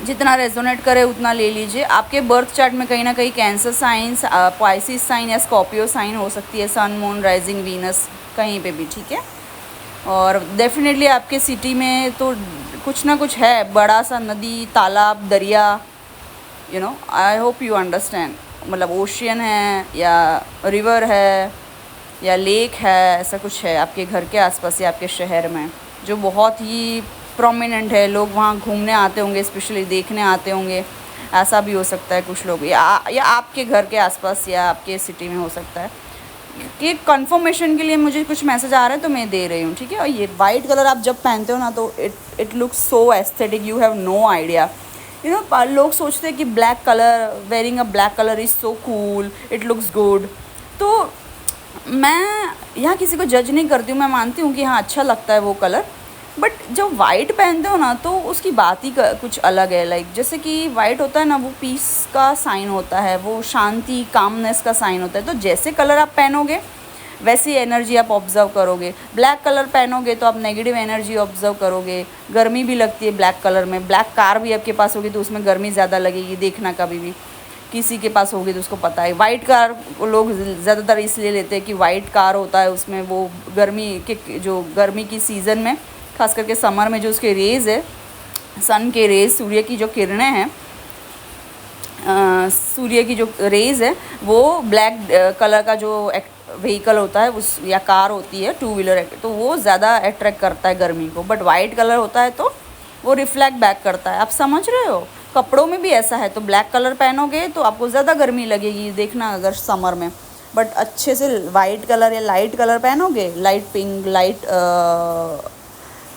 जितना रेजोनेट करे उतना ले लीजिए। आपके बर्थ चार्ट में कहीं ना कहीं कैंसर साइंस, पाइसिस साइन या स्कॉर्पियो साइन हो सकती है, सन, मून, राइजिंग, वीनस, कहीं पे भी, ठीक है। और डेफिनेटली आपके सिटी में तो कुछ ना कुछ है, बड़ा सा नदी, तालाब, दरिया, आई होप यू अंडरस्टैंड, मतलब ओशियन है या रिवर है या लेक है, ऐसा कुछ है आपके घर के आसपास या आपके शहर में जो बहुत ही प्रोमिनेंट है। लोग वहाँ घूमने आते होंगे, स्पेशली देखने आते होंगे, ऐसा भी हो सकता है कुछ लोग, या आपके घर के आसपास या आपके सिटी में हो सकता है। कि कंफर्मेशन के लिए मुझे कुछ मैसेज आ रहा है तो मैं दे रही हूँ, ठीक है। और ये वाइट कलर आप जब पहनते हो ना तो it looks so aesthetic, you have no idea. लोग सोचते हैं कि black colour, wearing a black colour is so cool, it looks good. तो मैं यहाँ किसी को जज नहीं करती हूँ, मैं मानती हूँ कि हाँ अच्छा लगता है वो कलर, बट जब वाइट पहनते हो ना तो उसकी बात ही कुछ अलग है। लाइक जैसे कि वाइट होता है ना, वो पीस का साइन होता है, वो शांति, कामनेस का साइन होता है। तो जैसे कलर आप पहनोगे वैसी एनर्जी आप ऑब्जर्व करोगे। ब्लैक कलर पहनोगे तो आप नेगेटिव एनर्जी ऑब्जर्व करोगे, गर्मी भी लगती है ब्लैक कलर में। ब्लैक कार भी आपके पास होगी तो उसमें गर्मी ज़्यादा लगेगी, देखना कभी भी किसी के पास होगी तो उसको पता है। वाइट कार लोग ज़्यादातर इसलिए लेते हैं कि वाइट कार होता है, उसमें वो गर्मी की सीज़न में, खास करके समर में, जो उसके रेज़ है, सन के रेज़, सूर्य की जो किरणें हैं, सूर्य की जो रेज़ है, वो ब्लैक कलर का जो व्हीकल होता है उस या कार होती है, टू व्हीलर, तो वो ज़्यादा अट्रैक्ट करता है गर्मी को। बट वाइट कलर होता है तो वो रिफ्लेक्ट बैक करता है। आप समझ रहे हो? कपड़ों में भी ऐसा है। तो ब्लैक कलर पहनोगे तो आपको ज़्यादा गर्मी लगेगी, देखना अगर समर में। बट अच्छे से वाइट कलर या लाइट कलर पहनोगे, light pink, light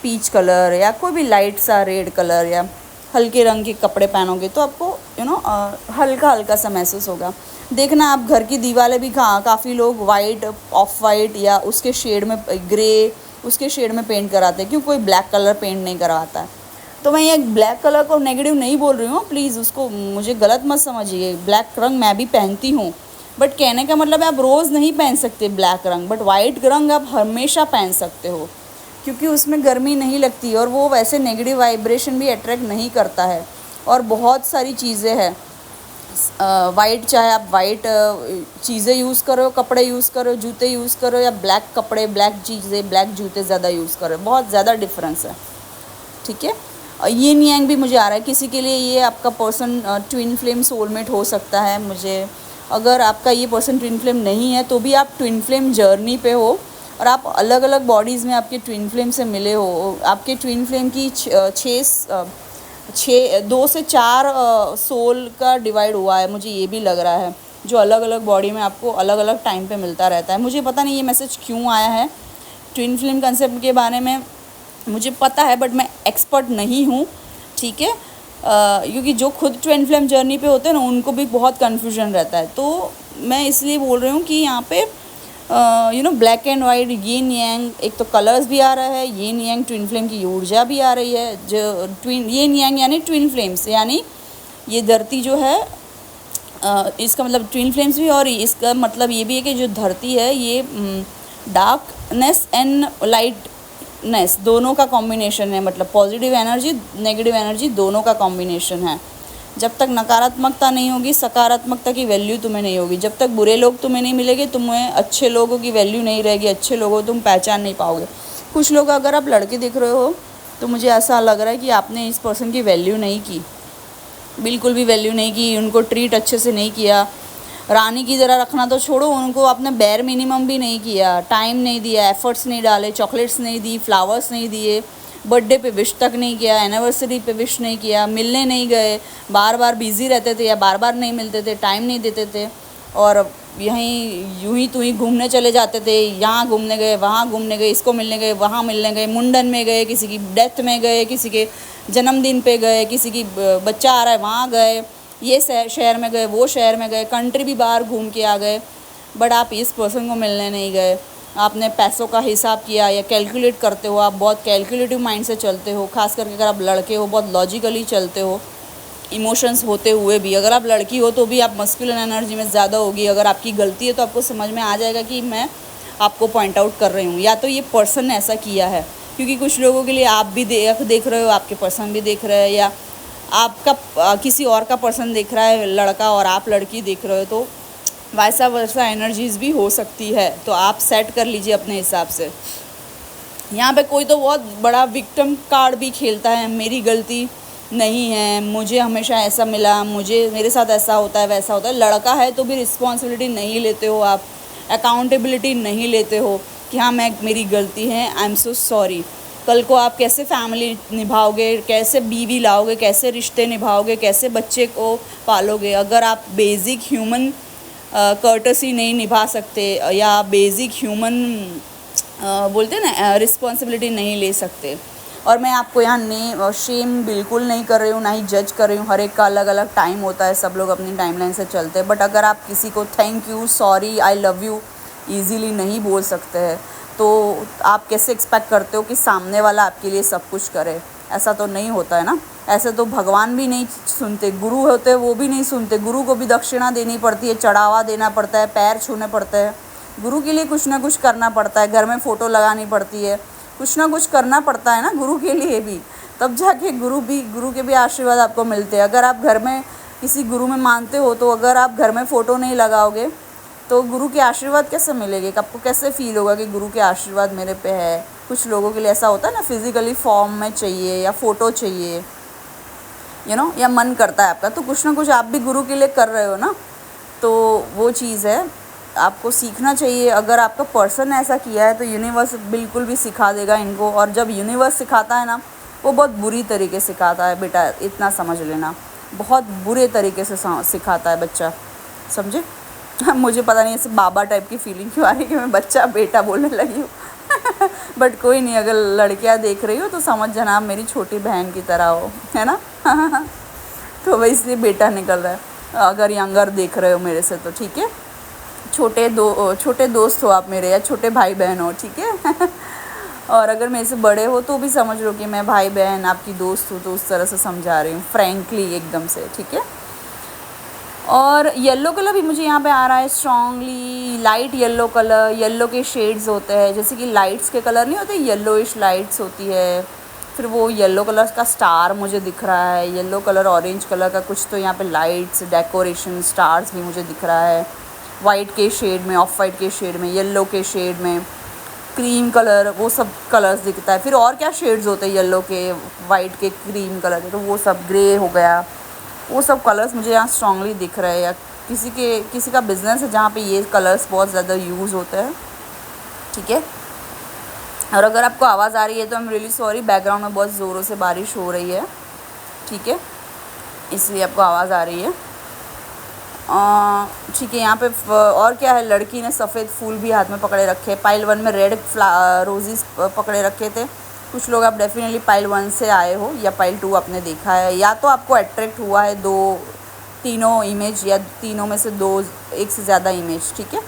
peach colour, या कोई भी लाइट सा रेड कलर या हल्के रंग के कपड़े पहनोगे तो आपको हल्का हल्का सा महसूस होगा। देखना आप घर की दीवारें भी काफ़ी लोग वाइट, ऑफ वाइट या उसके शेड में, ग्रे, उसके शेड में पेंट कराते हैं। क्यों कोई ब्लैक कलर पेंट नहीं करवाता है? तो मैं ये ब्लैक कलर को नेगेटिव नहीं बोल रही हूँ, प्लीज़ उसको मुझे गलत मत समझिए। ब्लैक रंग मैं भी पहनती हूँ, बट कहने का मतलब है आप रोज़ नहीं पहन सकते ब्लैक रंग, बट वाइट रंग आप हमेशा पहन सकते हो, क्योंकि उसमें गर्मी नहीं लगती और वो वैसे नेगेटिव वाइब्रेशन भी अट्रैक्ट नहीं करता है। और बहुत सारी चीज़ें हैं वाइट, चाहे आप वाइट चीज़ें यूज़ करो, कपड़े यूज़ करो, जूते यूज़ करो, या ब्लैक कपड़े, ब्लैक चीज़ें, ब्लैक जूते ज़्यादा यूज़ करो, बहुत ज़्यादा डिफरेंस है, ठीक है। यिन यांग भी मुझे आ रहा है, किसी के लिए ये आपका पर्सन ट्विन फ्लेम सोलमेट हो सकता है। मुझे अगर आपका ये पर्सन ट्विन फ्लेम नहीं है तो भी आप ट्विन फ्लेम जर्नी पे हो और आप अलग अलग बॉडीज़ में आपके ट्विन फ्लेम से मिले हो। आपके ट्विन फ्लेम की 2 से 4 सोल का डिवाइड हुआ है, मुझे ये भी लग रहा है, जो अलग अलग बॉडी में आपको अलग अलग टाइम पे मिलता रहता है। मुझे पता नहीं ये मैसेज क्यों आया है। ट्विन फ्लेम कंसेप्ट के बारे में मुझे पता है बट मैं एक्सपर्ट नहीं हूँ, ठीक है, क्योंकि जो खुद ट्विन फ्लेम जर्नी पे होते हैं ना उनको भी बहुत कन्फ्यूजन रहता है। तो मैं इसलिए बोल रही हूँ कि यहाँ पे ब्लैक एंड वाइट, यिन यांग, एक तो कलर्स भी आ रहा है, यिन यांग ट्विन फ्लेम की ऊर्जा भी आ रही है। जो ट्विन यिन यांग यानी ट्विन फ्लेम्स, यानी ये धरती जो है इसका मतलब ट्विन फ्लेम्स भी, और इसका मतलब ये भी है कि जो धरती है ये डार्कनेस एंड लाइटनेस दोनों का कॉम्बिनेशन है, मतलब पॉजिटिव एनर्जी नेगेटिव एनर्जी दोनों का कॉम्बिनेशन है। जब तक नकारात्मकता नहीं होगी सकारात्मकता की वैल्यू तुम्हें नहीं होगी। जब तक बुरे लोग तुम्हें नहीं मिलेंगे तुम्हें अच्छे लोगों की वैल्यू नहीं रहेगी, अच्छे लोगों को तुम पहचान नहीं पाओगे। कुछ लोग, अगर आप लड़के दिख रहे हो तो मुझे ऐसा लग रहा है कि आपने इस पर्सन की वैल्यू नहीं की, बिल्कुल भी वैल्यू नहीं की, उनको ट्रीट अच्छे से नहीं किया। रानी की तरह रखना तो छोड़ो, उनको आपने बेर मिनिमम भी नहीं किया, टाइम नहीं दिया, एफर्ट्स नहीं डाले, चॉकलेट्स नहीं दी, फ्लावर्स नहीं दिए, बर्थडे पे विश तक नहीं किया, एनिवर्सरी पे विश नहीं किया, मिलने नहीं गए, बार बार बिज़ी रहते थे या बार बार नहीं मिलते थे, टाइम नहीं देते थे, और यहीं यूं ही तू ही घूमने चले जाते थे। यहाँ घूमने गए, वहाँ घूमने गए, इसको मिलने गए, वहाँ मिलने गए, मुंडन में गए, किसी की डेथ में गए, किसी के जन्मदिन पे गए, किसी की बच्चा आ रहा है वहाँ गए, ये शहर में गए, वो शहर में गए, कंट्री भी बाहर घूम के आ गए, बट आप इस पर्सन को मिलने नहीं गए। आपने पैसों का हिसाब किया या कैलकुलेट करते हो, आप बहुत कैलकुलेटिव माइंड से चलते हो, खास करके अगर आप लड़के हो बहुत लॉजिकली चलते हो, इमोशंस होते हुए भी। अगर आप लड़की हो तो भी आप मस्कुलिन एनर्जी में ज़्यादा होगी। अगर आपकी गलती है तो आपको समझ में आ जाएगा कि मैं आपको पॉइंट आउट कर रही हूँ, या तो ये पर्सन ने ऐसा किया है, क्योंकि कुछ लोगों के लिए आप भी देख रहे हो, आपके पर्सन भी देख रहे हैं, या आपका किसी और का पर्सन देख रहा है लड़का और आप लड़की देख रहे हो, तो वैसा वैसा एनर्जीज़ भी हो सकती है। तो आप सेट कर लीजिए अपने हिसाब से। यहाँ पे कोई तो बहुत बड़ा विक्टिम कार्ड भी खेलता है, मेरी गलती नहीं है, मुझे हमेशा ऐसा मिला, मेरे साथ ऐसा होता है वैसा होता है। लड़का है तो भी रिस्पॉन्सिबिलिटी नहीं लेते हो आप, अकाउंटेबिलिटी नहीं लेते हो कि हाँ मेरी गलती है, आई एम सो सॉरी। कल को आप कैसे फैमिली निभाओगे, कैसे बीवी लाओगे, कैसे रिश्ते निभाओगे, कैसे बच्चे को पालोगे, अगर आप बेसिक ह्यूमन कर्टसी नहीं निभा सकते या बेसिक ह्यूमन बोलते हैं ना रिस्पॉन्सिबिलिटी नहीं ले सकते। और मैं आपको यहाँ शेम बिल्कुल नहीं कर रही हूँ, ना ही जज कर रही हूँ। हर एक का अलग अलग टाइम होता है, सब लोग अपनी टाइमलाइन से चलते हैं। बट अगर आप किसी को thank you, sorry, I love you easily नहीं बोल सकते हैं तो आप कैसे एक्सपेक्ट करते हो कि सामने वाला आपके लिए सब कुछ करे? ऐसा तो नहीं होता है ना। ऐसे तो भगवान भी नहीं सुनते, गुरु होते हैं वो भी नहीं सुनते। गुरु को भी दक्षिणा देनी पड़ती है, चढ़ावा देना पड़ता है, पैर छूने पड़ते हैं। गुरु के लिए कुछ ना कुछ करना पड़ता है, घर में फ़ोटो लगानी पड़ती है, कुछ ना कुछ करना पड़ता है ना गुरु के लिए भी, तब जाके गुरु के भी आशीर्वाद आपको मिलते हैं। अगर आप घर में किसी गुरु में मानते हो तो अगर आप घर में फ़ोटो नहीं लगाओगे तो गुरु के आशीर्वाद कैसे मिलेंगे? आपको कैसे फील होगा कि गुरु के आशीर्वाद मेरे पे है? कुछ लोगों के लिए ऐसा होता है ना, फिज़िकली फॉर्म में चाहिए या फ़ोटो चाहिए, या मन करता है आपका, तो कुछ ना कुछ आप भी गुरु के लिए कर रहे हो ना, तो वो चीज़ है, आपको सीखना चाहिए। अगर आपका पर्सन ऐसा किया है तो यूनिवर्स बिल्कुल भी सिखा देगा इनको। और जब यूनिवर्स सिखाता है ना, वो बहुत बुरी तरीके से सिखाता है बेटा, इतना समझ लेना, बहुत बुरे तरीके से सिखाता है बच्चा, समझे? मुझे पता नहीं ऐसे बाबा टाइप की फीलिंग क्यों आ रही है कि मैं बच्चा बेटा बोलने लगी हूँ। बट कोई नहीं, अगर लड़कियाँ देख रही हो तो समझ जाना आप मेरी छोटी बहन की तरह हो, है ना। तो वही इसलिए बेटा निकल रहा है। अगर यंगर देख रहे हो मेरे से तो ठीक है, छोटे दोस्त हो आप मेरे, या छोटे भाई बहन हो, ठीक है। और अगर मेरे से बड़े हो तो भी समझ लो कि मैं भाई बहन आपकी दोस्त हूँ, तो उस तरह से समझा रही हूँ, फ्रैंकली एकदम से, ठीक है। और येलो कलर भी मुझे यहाँ पे आ रहा है strongly, light yellow colour. Yellow के शेड्स होते हैं, जैसे कि लाइट्स के कलर नहीं होते, येलोइश लाइट्स होती है। फिर वो येलो कलर का स्टार मुझे दिख रहा है, येलो कलर, ऑरेंज कलर का कुछ तो यहाँ पे लाइट्स, डेकोरेशन, स्टार्स भी मुझे दिख रहा है। वाइट के शेड में, ऑफ वाइट के शेड में, येलो के शेड में, क्रीम कलर, वो सब कलर्स दिखता है। फिर और क्या शेड्स होते हैं येलो के, वाइट के, क्रीम कलर के, तो वो सब ग्रे हो गया, वो सब कलर्स मुझे यहाँ स्ट्रांगली दिख रहे हैं। या किसी का बिजनेस है जहाँ पे ये कलर्स बहुत ज़्यादा यूज़ होते हैं, ठीक है। और अगर आपको आवाज़ आ रही है तो I am really sorry, background में बहुत ज़ोरों से बारिश हो रही है, ठीक है, इसलिए आपको आवाज़ आ रही है, ठीक है। यहाँ पे और क्या है, लड़की ने सफ़ेद फूल भी हाथ में पकड़े रखे। पाइल 1 में रेड रोजेस पकड़े रखे थे। कुछ लोग आप डेफिनेटली पाइल 1 से आए हो या पाइल 2 आपने देखा है, या तो आपको अट्रैक्ट हुआ है तीनों इमेज, या तीनों में से दो, एक से ज़्यादा इमेज, ठीक है।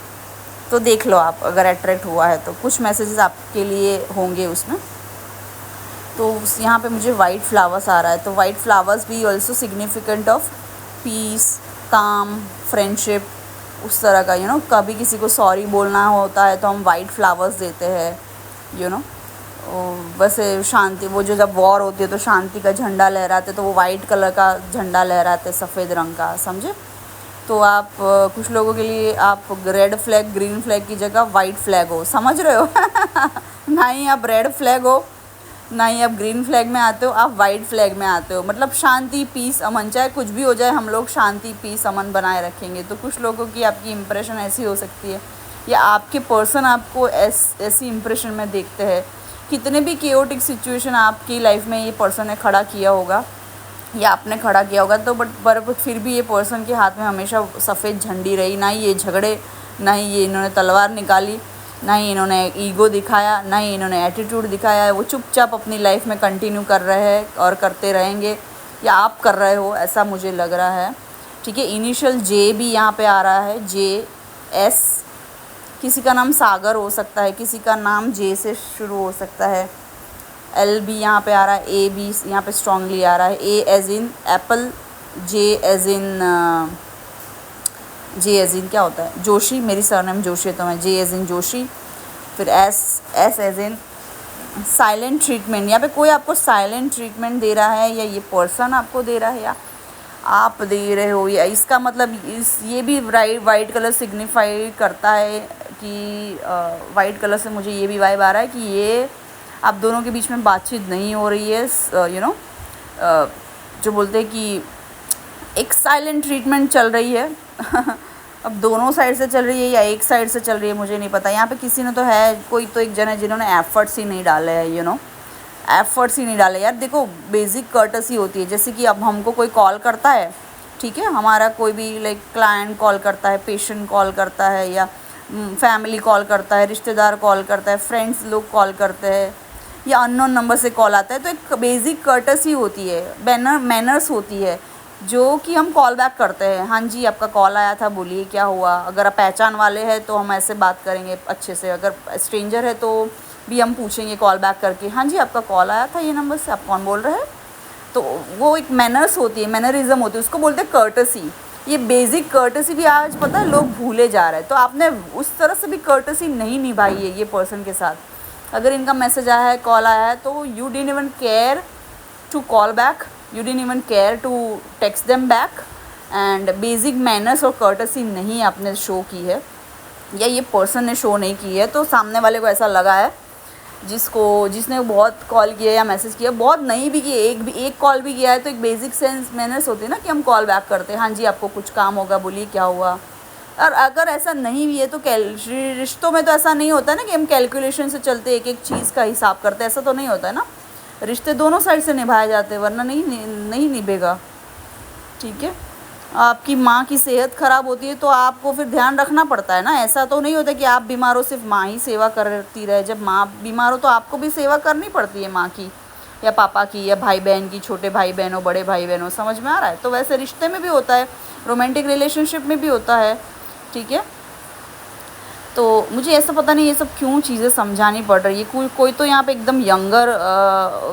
तो देख लो आप, अगर अट्रैक्ट हुआ है तो कुछ मैसेजेस आपके लिए होंगे उसमें। तो यहाँ पे मुझे वाइट फ्लावर्स आ रहा है, तो वाइट फ्लावर्स भी ऑल्सो सिग्निफिकेंट ऑफ पीस, काम, फ्रेंडशिप, उस तरह का, कभी किसी को सॉरी बोलना होता है तो हम वाइट फ्लावर्स देते हैं, वैसे शांति, वो जो जब वॉर होती है तो शांति का झंडा लहराते, तो वो वाइट कलर का झंडा लहराते, सफ़ेद रंग का, समझे। तो आप कुछ लोगों के लिए आप रेड फ्लैग, ग्रीन फ्लैग की जगह वाइट फ्लैग हो, समझ रहे हो। ना ही आप रेड फ्लैग हो, ना ही आप ग्रीन फ्लैग में आते हो, आप वाइट फ्लैग में आते हो। मतलब शांति, पीस, अमन, चाहे कुछ भी हो जाए, हम लोग शांति, पीस, अमन बनाए रखेंगे। तो कुछ लोगों की आपकी इम्प्रेशन ऐसी हो सकती है, या आपके पर्सन आपको ऐसी इम्प्रेशन में देखते हैं। कितने भी केओटिक सिचुएशन आपकी लाइफ में ये पर्सन ने खड़ा किया होगा या आपने खड़ा किया होगा, तो बट फिर भी ये पर्सन के हाथ में हमेशा सफ़ेद झंडी रही। ना ही ये झगड़े, ना ही ये इन्होंने तलवार निकाली, ना ही इन्होंने ईगो दिखाया, ना ही इन्होंने एटीट्यूड दिखाया। वो चुपचाप अपनी लाइफ में कंटिन्यू कर रहे हैं और करते रहेंगे, या आप कर रहे हो, ऐसा मुझे लग रहा है, ठीक है। इनिशियल जे भी यहाँ पे आ रहा है, JS। किसी का नाम सागर हो सकता है, किसी का नाम जे से शुरू हो सकता है। L भी यहाँ पे आ रहा है, A भी यहाँ पे स्ट्रांगली आ रहा है। A as in apple, J as in क्या होता है, जोशी, मेरी सरनेम जोशी है तो मैं J एज इन जोशी। फिर S as in silent treatment. यहाँ पे कोई आपको साइलेंट ट्रीटमेंट दे रहा है, या ये पर्सन आपको दे रहा है, या आप दे रहे हो, या इसका मतलब ये भी वाइट कलर सिग्निफाई करता है कि वाइट कलर से मुझे ये भी वाइब आ रहा है कि ये आप दोनों के बीच में बातचीत नहीं हो रही है, जो बोलते हैं कि एक साइलेंट ट्रीटमेंट चल रही है। अब दोनों साइड से चल रही है या एक साइड से चल रही है मुझे नहीं पता। यहाँ पे किसी ने तो है, कोई तो एक जन है जिन्होंने एफर्ट्स ही नहीं डाले हैं, एफर्ट्स ही नहीं डाले। यार देखो, बेसिक कर्टसी होती है, जैसे कि अब हमको कोई कॉल करता है, ठीक है, हमारा कोई भी लाइक क्लाइंट कॉल करता है, पेशेंट कॉल करता है, या फैमिली कॉल करता है, रिश्तेदार कॉल करता है, फ्रेंड्स लोग कॉल करते हैं, या अननोन नंबर से कॉल आता है, तो एक बेसिक कर्टसी होती है, मैनर्स होती है, जो कि हम कॉल बैक करते हैं। हाँ जी, आपका कॉल आया था, बोलिए क्या हुआ। अगर आप पहचान वाले हैं तो हम ऐसे बात करेंगे अच्छे से, अगर स्ट्रेंजर है तो भी हम पूछेंगे कॉल बैक करके, हाँ जी आपका कॉल आया था ये नंबर से, आप कौन बोल रहे हैं। तो वो एक मैनर्स होती है, मैनरिज्म होती है, उसको बोलते हैं कर्टसी। ये बेसिक कर्टसी भी आज पता है लोग भूले जा रहे हैं। तो आपने उस तरह से भी कर्टसी नहीं निभाई है ये पर्सन के साथ। अगर इनका मैसेज आया है, कॉल आया है, तो you didn't even care to call back, you didn't even care to text them back, and basic manners और कर्टसी नहीं आपने शो की है, या ये पर्सन ने शो नहीं की है। तो सामने वाले को ऐसा लगा है, जिसने बहुत कॉल किया या मैसेज किया, बहुत नहीं भी किए, एक कॉल भी किया है, तो एक बेसिक सेंस मैनर्स होती है ना कि हम कॉल बैक करते हैं, हाँ जी आपको कुछ काम होगा, बोलिए क्या हुआ। और अगर ऐसा नहीं भी है तो रिश्तों में तो ऐसा नहीं होता ना कि हम कैलकुलेशन से चलते एक एक चीज़ का हिसाब करते, ऐसा तो नहीं होता है ना। रिश्ते दोनों साइड से निभाए जाते हैं, वरना नहीं निभेगा, ठीक है। आपकी माँ की सेहत ख़राब होती है तो आपको फिर ध्यान रखना पड़ता है ना। ऐसा तो नहीं होता कि आप बीमार हो सिर्फ माँ ही सेवा करती रहे। जब माँ बीमार हो तो आपको भी सेवा करनी पड़ती है, माँ की या पापा की या भाई बहन की, छोटे भाई बहन हो, बड़े भाई बहन हो, समझ में आ रहा है। तो वैसे रिश्ते में भी होता है, रोमांटिक रिलेशनशिप में भी होता है, ठीक है। तो मुझे ऐसा पता नहीं ये सब क्यों चीज़ें समझानी पड़ रही है। कोई तो यहाँ पे एकदम यंगर,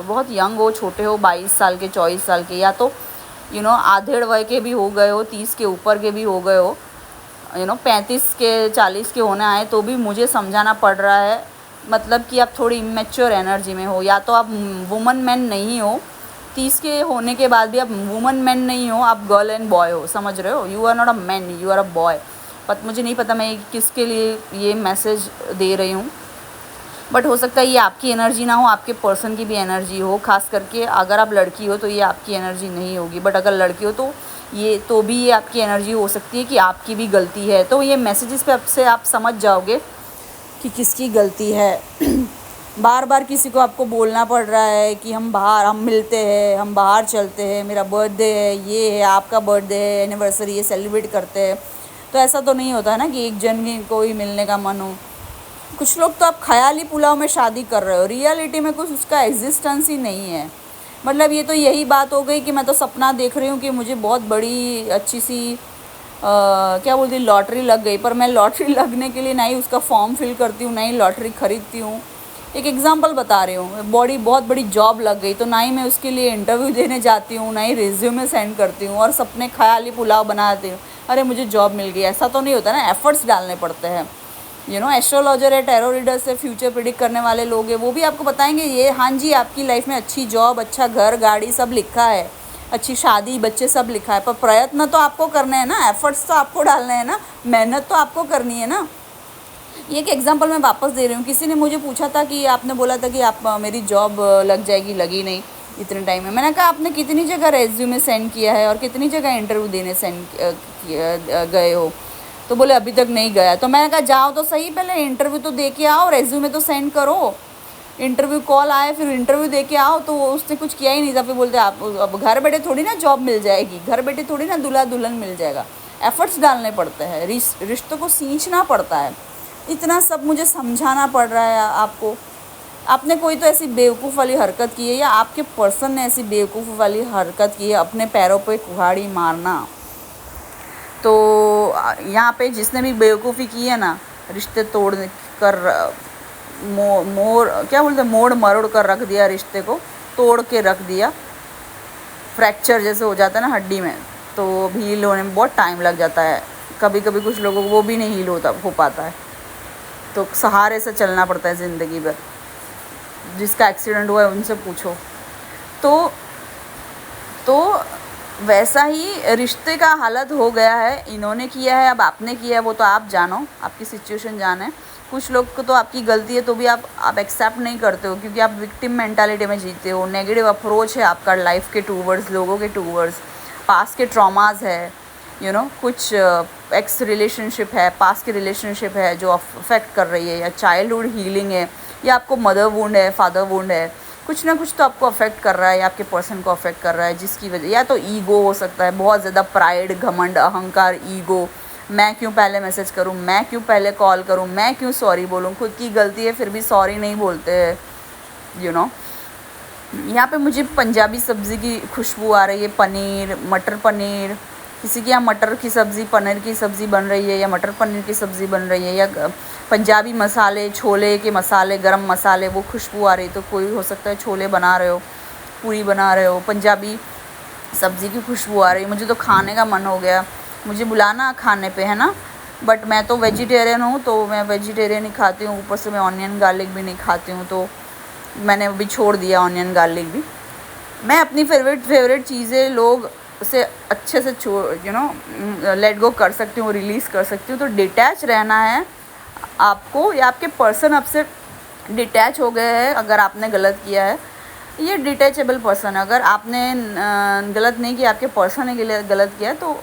बहुत यंग हो, छोटे हो, 22 साल के, 24 साल के, या तो आधेड़ वय के भी हो गए हो, 30 के ऊपर के भी हो गए हो, 35 के 40 के होने आए, तो भी मुझे समझाना पड़ रहा है। मतलब कि आप थोड़ी इमेच्योर एनर्जी में हो, या तो आप वुमन मैन नहीं हो, 30 के होने के बाद भी आप वुमन मैन नहीं हो, आप गर्ल एंड बॉय हो, समझ रहे हो। You are not a man, you are a boy. मुझे नहीं पता मैं किसके लिए ये मैसेज दे रही हूँ, बट हो सकता है ये आपकी एनर्जी ना हो, आपके पर्सन की भी एनर्जी हो। खास करके अगर आप लड़की हो तो ये आपकी एनर्जी नहीं होगी, बट अगर लड़की हो तो भी ये आपकी एनर्जी हो सकती है कि आपकी भी गलती है। तो ये मैसेजेस पे आपसे आप समझ जाओगे कि किसकी गलती है। बार बार किसी को आपको बोलना पड़ रहा है कि हम मिलते हैं, हम बाहर चलते हैं, मेरा बर्थडे है, ये है, आपका बर्थडे है, एनिवर्सरी ये सेलिब्रेट करते हैं। तो ऐसा तो नहीं होता है ना कि एक जन को ही मिलने का मन हो। कुछ लोग तो आप ख़याली पुलाव में शादी कर रहे हो, रियलिटी में कुछ उसका एग्जिस्टेंस ही नहीं है। मतलब ये तो यही बात हो गई कि मैं तो सपना देख रही हूँ कि मुझे बहुत बड़ी अच्छी सी क्या बोलती लॉटरी लग गई, पर मैं लॉटरी लगने के लिए ना ही उसका फॉर्म फिल करती हूँ, ना ही लॉटरी ख़रीदती हूँ। एक एग्जांपल बता रही हूँ, बहुत बड़ी जॉब लग गई तो ना ही मैं उसके लिए इंटरव्यू देने जाती हूँ, ना ही रिज्यूमे सेंड करती हूँ और सपने ख़याली पुलाव बनाती हूँ, अरे मुझे जॉब मिल गई। ऐसा तो नहीं होता ना, एफर्ट्स डालने पड़ते हैं। एस्ट्रोलॉजर है, टैरो रीडर्स है, फ्यूचर प्रिडिक्ट करने वाले लोग हैं, वो भी आपको बताएंगे ये हाँ जी आपकी लाइफ में अच्छी जॉब, अच्छा घर, गाड़ी सब लिखा है, अच्छी शादी, बच्चे सब लिखा है, पर प्रयत्न तो आपको करने हैं ना, एफर्ट्स तो आपको डालने हैं ना, मेहनत तो आपको करनी है ना। ये एक एग्जांपल मैं वापस दे रही हूँ। किसी ने मुझे पूछा था कि आपने बोला था कि आप मेरी जॉब लग जाएगी, लगी नहीं इतने टाइम में। मैंने कहा आपने कितनी जगह रेज्यूमे सेंड किया है और कितनी जगह इंटरव्यू देने गए हो? तो बोले अभी तक नहीं गया। तो मैंने कहा जाओ तो सही, पहले इंटरव्यू तो दे के आओ, रेज्यूमे तो सेंड करो, इंटरव्यू कॉल आए फिर इंटरव्यू दे के आओ। तो उसने कुछ किया ही नहीं था। फिर बोलते आप अब घर बैठे थोड़ी ना जॉब मिल जाएगी, घर बैठे थोड़ी ना दूल्हा दुल्हन मिल जाएगा, एफर्ट्स डालने पड़ते हैं, रिश्तों को सींचना पड़ता है। इतना सब मुझे समझाना पड़ रहा है आपको। आपने कोई तो ऐसी बेवकूफ़ वाली हरकत की है या आपके पर्सन ने ऐसी बेवकूफ़ वाली हरकत की है, अपने पैरों पे कुल्हाड़ी मारना। तो यहाँ पे जिसने भी बेवकूफ़ी की है ना, रिश्ते तोड़ कर क्या बोलते हैं, मोड़ मरोड़ कर रख दिया, रिश्ते को तोड़ के रख दिया। फ्रैक्चर जैसे हो जाता है ना हड्डी में, तो भी हील होने में बहुत टाइम लग जाता है। कभी कभी कुछ लोगों को वो भी नहीं हील हो पाता है, तो सहारे से चलना पड़ता है ज़िंदगी भर। जिसका एक्सीडेंट हुआ है उनसे पूछो। तो वैसा ही रिश्ते का हालत हो गया है। इन्होंने किया है, अब आपने किया है, वो तो आप जानो, आपकी सिचुएशन जाने। कुछ लोग को तो आपकी गलती है तो भी आप एक्सेप्ट नहीं करते हो, क्योंकि आप विक्टिम मेंटालिटी में जीते हो। नेगेटिव अप्रोच है आपका लाइफ के टूवर्ड्स, लोगों के टूवर्ड्स। पास्ट के ट्रॉमास है, कुछ एक्स रिलेशनशिप है, पास्ट की रिलेशनशिप है जो अफेक्ट कर रही है, या चाइल्डहुड हीलिंग है, या आपको मदर वुंड है, फादर वुंड है। कुछ ना कुछ तो आपको अफेक्ट कर रहा है, या आपके पर्सन को अफेक्ट कर रहा है, जिसकी वजह, या तो ईगो हो सकता है, बहुत ज़्यादा प्राइड, घमंड, अहंकार, ईगो। मैं क्यों पहले मैसेज करूं, मैं क्यों पहले कॉल करूं, मैं क्यों सॉरी बोलूं, खुद की गलती है फिर भी सॉरी नहीं बोलते हैं। यहाँ पे मुझे पंजाबी सब्ज़ी की खुशबू आ रही है, पनीर, मटर पनीर। किसी के यहाँ मटर की सब्ज़ी, पनीर की सब्ज़ी बन रही है, या मटर पनीर की सब्ज़ी बन रही है, या पंजाबी मसाले, छोले के मसाले, गरम मसाले, वो खुशबू आ रही है। तो कोई हो सकता है छोले बना रहे हो, पूरी बना रहे हो, पंजाबी सब्ज़ी की खुशबू आ रही है। मुझे तो खाने का मन हो गया, मुझे बुलाना खाने पे, है ना। बट मैं तो वेजिटेरियन हूँ, तो मैं वेजिटेरियन ही खाती हूँ, ऊपर से मैं ऑनियन गार्लिक भी नहीं खाती हूँ, तो मैंने अभी छोड़ दिया ऑनियन गार्लिक भी। मैं अपनी फेवरेट चीज़ें लोग से अच्छे से लेट गो कर सकती हूँ, रिलीज़ कर सकती हूँ। तो डिटैच रहना है आपको, या आपके पर्सन आपसे डिटैच हो गए हैं अगर आपने गलत किया है। ये डिटैचेबल पर्सन है। अगर आपने गलत नहीं किया, आपके पर्सन ने गलत किया, तो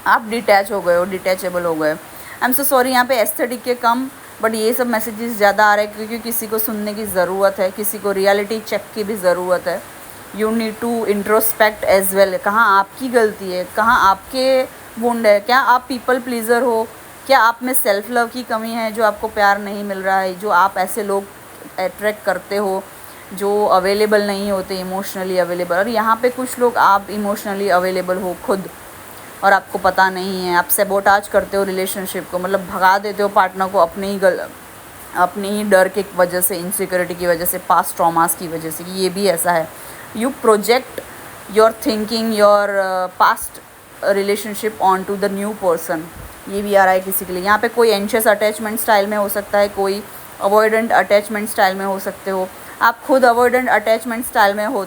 आप डिटैच हो गए हो, डिटैचेबल हो गए। आई एम सो सॉरी। यहाँ पे एस्थेटिक के कम, बट ये सब मैसेजेस ज़्यादा आ रहे हैं, क्योंकि किसी को सुनने की ज़रूरत है, किसी को रियलिटी चेक की भी ज़रूरत है। You need to introspect as well. कहाँ आपकी गलती है, कहाँ आपके वुंड है, क्या आप पीपल प्लीज़र हो, क्या आप में सेल्फ लव की कमी है जो आपको प्यार नहीं मिल रहा है, जो आप ऐसे लोग अट्रैक्ट करते हो जो अवेलेबल नहीं होते, इमोशनली अवेलेबल। और यहाँ पे कुछ लोग आप इमोशनली अवेलेबल हो खुद, और आपको पता नहीं है। आप सैबोटाज करते हो रिलेशनशिप को, मतलब भगा देते हो पार्टनर को अपनी ही डर की वजह से, इनसिक्योरिटी की वजह से, पास्ट ट्रॉमास की वजह से। ये भी ऐसा है, you project your thinking, your past relationship on to the new person. ये भी आ रहा है किसी के लिए। यहाँ पे कोई एंशियस अटैचमेंट स्टाइल में हो सकता है, कोई अवॉइडेंट अटैचमेंट स्टाइल में हो सकते हो। आप खुद अवॉइडेंट अटैचमेंट स्टाइल में हो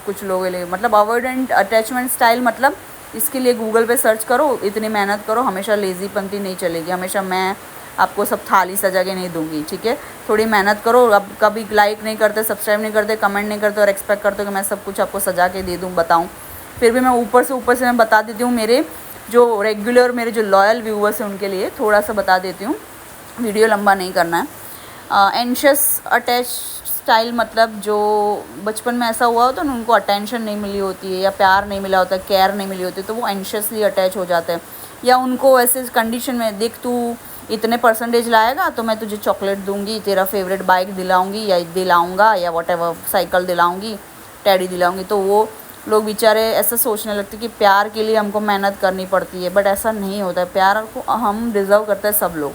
कुछ लोगों के लिए। मतलब अवॉइडेंट अटैचमेंट स्टाइल मतलब इसके लिए गूगल पे सर्च करो, इतनी मेहनत करो, हमेशा लेज़ीपंथी नहीं चलेगी। हमेशा मैं आपको सब थाली सजा के नहीं दूंगी, ठीक है। थोड़ी मेहनत करो। अब कभी लाइक नहीं करते, सब्सक्राइब नहीं करते, कमेंट नहीं करते और एक्सपेक्ट करते हो कि मैं सब कुछ आपको सजा के दे दूँ, बताऊँ। फिर भी मैं ऊपर से मैं बता देती हूँ, मेरे जो रेगुलर मेरे जो लॉयल व्यूअर्स हैं उनके लिए थोड़ा सा बता देती हूँ, वीडियो लंबा नहीं करना है। एंशियस अटैच स्टाइल मतलब जो बचपन में ऐसा हुआ होता है ना, उनको अटेंशन नहीं मिली होती है या प्यार नहीं मिला होता है, केयर नहीं मिली होती, तो वो एंशियसली अटैच हो जाते हैं। या उनको ऐसे कंडीशन में, देख तू इतने परसेंटेज लाएगा तो मैं तुझे चॉकलेट दूंगी, तेरा फेवरेट बाइक दिलाऊंगी या दिलाऊंगा या व्हाटएवर, साइकिल दिलाऊंगी, टेडी दिलाऊंगी। तो वो लोग बेचारे ऐसा सोचने लगते कि प्यार के लिए हमको मेहनत करनी पड़ती है, बट ऐसा नहीं होता है। प्यार को हम डिज़र्व करते हैं सब लोग।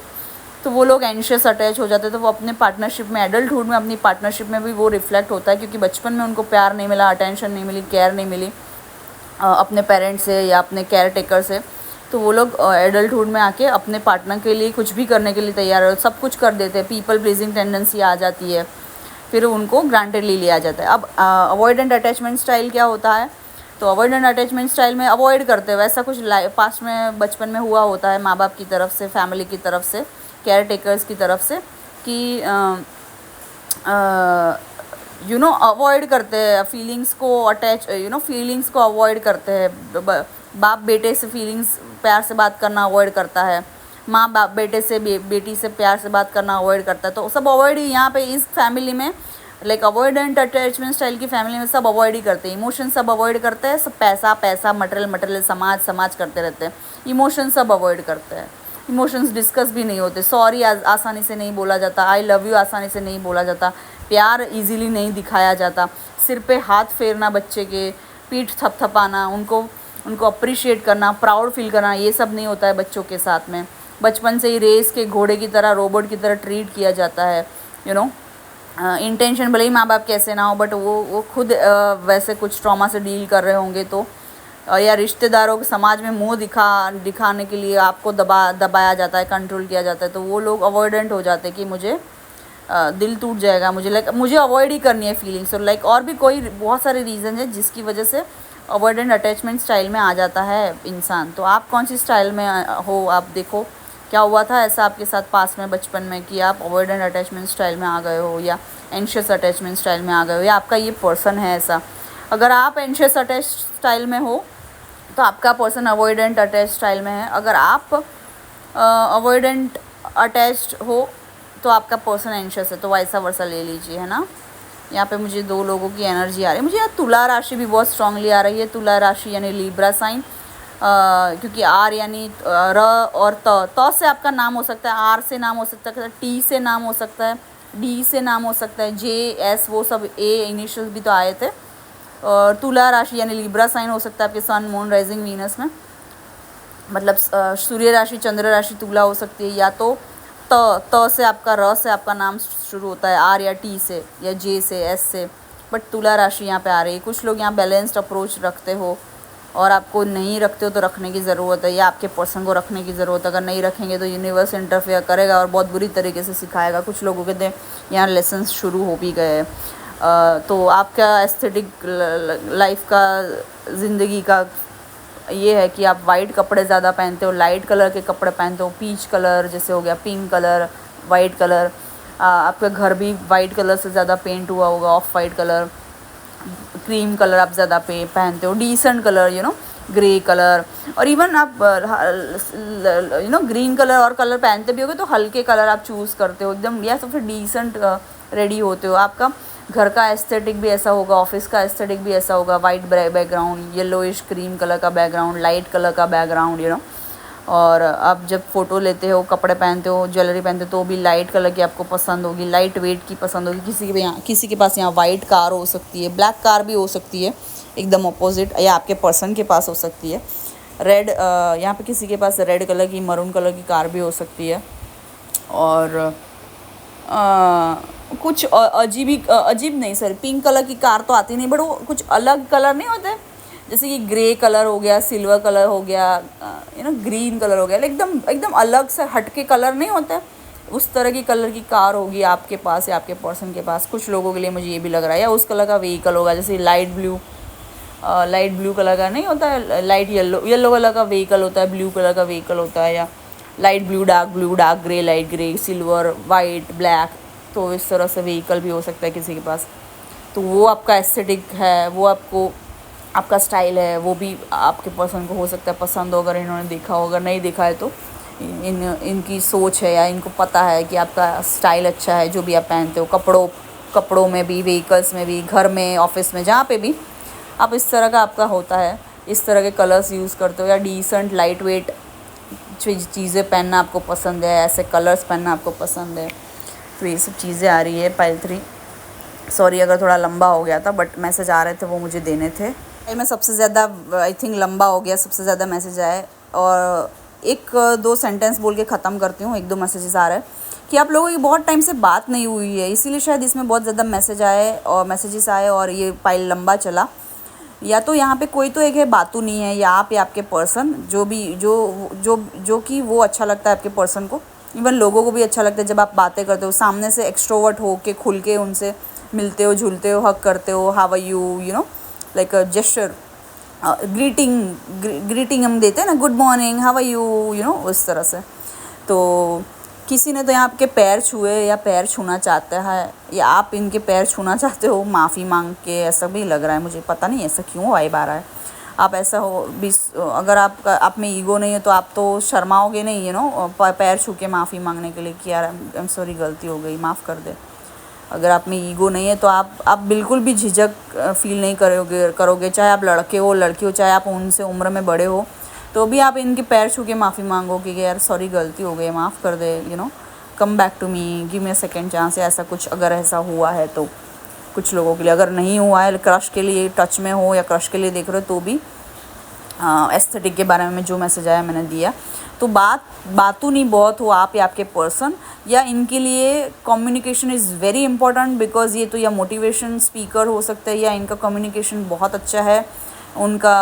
तो वो लोग एंशियस अटैच हो जाते हैं, तो वो अपने पार्टनरशिप में, एडल्टहुड में अपनी पार्टनरशिप में भी वो रिफ्लेक्ट होता है, क्योंकि बचपन में उनको प्यार नहीं मिला, अटेंशन नहीं मिली, केयर नहीं मिली अपने पेरेंट्स से या अपने केयर टेकर से। तो वो लोग एडल्टहुड में आके अपने पार्टनर के लिए कुछ भी करने के लिए तैयार है, सब कुछ कर देते हैं, पीपल प्लीजिंग टेंडेंसी आ जाती है, फिर उनको ग्रांटेडली लिया जाता है। अब अवॉइडेंट अटैचमेंट स्टाइल क्या होता है? तो अवॉइडेंट अटैचमेंट स्टाइल में अवॉइड करते हैं, वैसा कुछ पास्ट में बचपन में हुआ होता है माँ बाप की तरफ से, फैमिली की तरफ से, केयर टेकर्स की तरफ से, कि अवॉइड करते हैं फीलिंग्स को, अटैच फीलिंग्स को अवॉइड करते हैं। बाप बेटे से फीलिंग्स, प्यार से बात करना अवॉइड करता है, माँ बाप बेटे से बेटी से प्यार से बात करना अवॉइड करता है। तो सब अवॉइड ही यहाँ पे इस फैमिली में, लाइक अवॉइडेंट अटैचमेंट स्टाइल की फैमिली में सब अवॉइड ही करते हैं। इमोशन सब अवॉइड करते हैं, सब पैसा मटेरियल समाज करते रहते हैं। इमोशन सब अवॉइड करते हैं, इमोशंस डिस्कस भी नहीं होते। सॉरी आसानी से नहीं बोला जाता, आई लव यू आसानी से नहीं बोला जाता, प्यार इजीली नहीं दिखाया जाता। सिर पे हाथ फेरना बच्चे के, पीठ थपथपाना, उनको अप्रिशिएट करना, प्राउड फील करना, ये सब नहीं होता है बच्चों के साथ में। बचपन से ही रेस के घोड़े की तरह, रोबोट की तरह ट्रीट किया जाता है। इंटेंशन भले ही माँ बाप कैसे ना हो, बट वो खुद वैसे कुछ ट्रॉमा से डील कर रहे होंगे, तो या रिश्तेदारों को समाज में मुंह दिखाने के लिए आपको दबाया जाता है, कंट्रोल किया जाता है, तो वो लोग अवॉइडेंट हो जाते हैं कि मुझे दिल टूट जाएगा, मुझे अवॉइड ही करनी है फीलिंग्स। और और भी कोई बहुत सारे रीज़न है जिसकी वजह से अवॉइडेंट अटैचमेंट स्टाइल में आ जाता है इंसान। तो आप कौन सी स्टाइल में हो, आप देखो क्या हुआ था ऐसा आपके साथ पास में बचपन में कि आप अवॉइडेंट अटैचमेंट स्टाइल में आ गए हो या एंशियस अटैचमेंट स्टाइल में आ गए हो, या आपका ये पर्सन है ऐसा। अगर आप एंशियस अटैच स्टाइल में हो तो आपका पर्सन अवॉइडेंट अटैच स्टाइल में है। अगर आप अवॉइडेंट अटैच्ड हो तो आपका पर्सन एंशियस है, तो वैसा वर्सा ले लीजिए, है ना। यहाँ पे मुझे 2 लोगों की एनर्जी आ रही है। मुझे यार तुला राशि भी बहुत स्ट्रांगली आ रही है। तुला राशि यानी लिब्रा साइन, क्योंकि आर यानी र और त से आपका नाम हो सकता है, आर से नाम हो सकता है, टी से नाम हो सकता है, डी से नाम हो सकता है, जे एस, वो सब ए इनिशियल भी तो आए थे। और तुला राशि यानी लिब्रा साइन हो सकता है आपके सन मून राइजिंग वीनस में, मतलब सूर्य राशि चंद्र राशि तुला हो सकती है। या तो त से आपका, र से आपका नाम शुरू होता है, आर या टी से या जे से, एस से, बट तुला राशि यहाँ पे आ रही है। कुछ लोग यहाँ बैलेंस्ड अप्रोच रखते हो और आपको नहीं रखते हो तो रखने की ज़रूरत है, या आपके पर्सन को रखने की ज़रूरत है। अगर नहीं रखेंगे तो यूनिवर्स इंटरफेयर करेगा और बहुत बुरी तरीके से सिखाएगा। कुछ लोगों के यहाँ लेसन्स शुरू हो भी गए हैं। तो आपका एस्थेटिक लाइफ का, ज़िंदगी का ये है कि आप वाइट कपड़े ज़्यादा पहनते हो, लाइट कलर के कपड़े पहनते हो, पीच कलर जैसे हो गया, पिंक कलर, वाइट कलर। आपका घर भी वाइट कलर से ज़्यादा पेंट हुआ होगा, of white colour, cream colour आप ज़्यादा पहनते हो, डिसेंट कलर, ग्रे कलर। और इवन आप ग्रीन कलर और कलर पहनते भी होगे तो हल्के कलर आप चूज़ करते हो एकदम, या तो फिर डिसेंट रेडी होते हो। आपका घर का एस्थेटिक भी ऐसा होगा, ऑफिस का एस्थेटिक भी ऐसा होगा, white background, yellowish cream colour का बैकग्राउंड, लाइट कलर का बैकग्राउंड, और आप जब फ़ोटो लेते हो, कपड़े पहनते हो, ज्वेलरी पहनते हो, तो भी लाइट कलर की आपको पसंद होगी, लाइट वेट की पसंद होगी। किसी के पास यहाँ वाइट कार हो सकती है, ब्लैक कार भी हो सकती है एकदम अपोजिट, या आपके पर्सन के पास हो सकती है। रेड, यहाँ पे किसी के पास रेड कलर की, मरून कलर की कार भी हो सकती है। और कुछ अजीब नहीं सर, पिंक कलर की कार तो आती नहीं, बट वो कुछ अलग कलर नहीं होते, जैसे कि ग्रे कलर हो गया, सिल्वर कलर हो गया, ग्रीन कलर हो गया, एकदम अलग से हटके कलर नहीं होते, उस तरह की कलर की कार होगी आपके पास या आपके पर्सन के पास। कुछ लोगों के लिए मुझे ये भी लग रहा है, या उस कलर का व्हीकल होगा, जैसे लाइट ब्लू कलर का नहीं होता है, लाइट येलो कलर का व्हीकल होता है, ब्लू कलर का व्हीकल होता है, या light blue, dark grey, light grey, silver, white, black. तो इस तरह से व्हीकल भी हो सकता है किसी के पास। तो वो आपका एस्थेटिक है, वो आपको आपका स्टाइल है, वो भी आपके पर्सन को हो सकता है पसंद हो, अगर इन्होंने देखा हो। अगर नहीं देखा है तो इनकी सोच है या इनको पता है कि आपका स्टाइल अच्छा है, जो भी आप पहनते हो, कपड़ों में भी, व्हीकल्स में भी, घर में, ऑफिस में, जहाँ पे भी आप इस तरह का आपका होता है, इस तरह के कलर्स यूज़ करते हो, या डिसेंट लाइट वेट चीज़ें पहनना आपको पसंद है, ऐसे कलर्स पहनना आपको पसंद है। तो ये सब चीज़ें आ रही है पाइल 3। सॉरी अगर थोड़ा लंबा हो गया था, बट मैसेज आ रहे थे वो मुझे देने थे। मैं सबसे ज़्यादा आई थिंक लंबा हो गया, सबसे ज़्यादा मैसेज आए, और एक दो सेंटेंस बोल के ख़त्म करती हूँ। एक दो मैसेजेस आ रहे हैं कि आप लोगों की बहुत टाइम से बात नहीं हुई है, इसीलिए शायद इसमें बहुत ज़्यादा मैसेजेस आए और ये फाइल लंबा चला। या तो यहाँ पे कोई तो एक है बातू नहीं है, या आप या आपके पर्सन, जो भी जो कि वो अच्छा लगता है आपके पर्सन को। इवन लोगों को भी अच्छा लगता है जब आप बातें करते हो, सामने से एक्सट्रोवर्ट हो के खुल के उनसे मिलते हो, झूलते हो, हक करते हो, how are you know, like a gesture, greeting हम देते हैं ना, good morning, how are you know, उस तरह से। तो किसी ने तो यहाँ आपके पैर छुए या पैर छूना चाहता है, या आप इनके पैर छूना चाहते हो माफ़ी मांग के, ऐसा भी लग रहा है मुझे, पता नहीं ऐसा क्यों वाइब आ रहा है। आप ऐसा हो भी, अगर आप में ईगो नहीं है तो आप तो शर्माओगे नहीं, यू नो, पैर छू के माफ़ी मांगने के लिए कि यार आई एम सॉरी, गलती हो गई, माफ़ कर दे। अगर आप में ईगो नहीं है तो आप बिल्कुल भी झिझक फील नहीं करोगे, चाहे आप लड़के हो लड़की हो, चाहे आप उनसे उम्र में बड़े हो, तो भी आप इनके पैर छू के माफ़ी मांगोगे कि यार सॉरी, गलती हो गई, माफ़ कर दे, you know, come back to me, give me a second chance, ऐसा कुछ अगर ऐसा हुआ है तो। कुछ लोगों के लिए, अगर नहीं हुआ है, क्रश के लिए टच में हो या क्रश के लिए देख रहे हो, तो भी एस्थेटिक के बारे में जो मैसेज आया मैंने दिया। तो बातू नहीं बहुत हो आप या आपके पर्सन, या इनके लिए communication is very important, because ये तो या मोटिवेशन स्पीकर हो सकता है, या इनका कम्युनिकेशन बहुत अच्छा है। उनका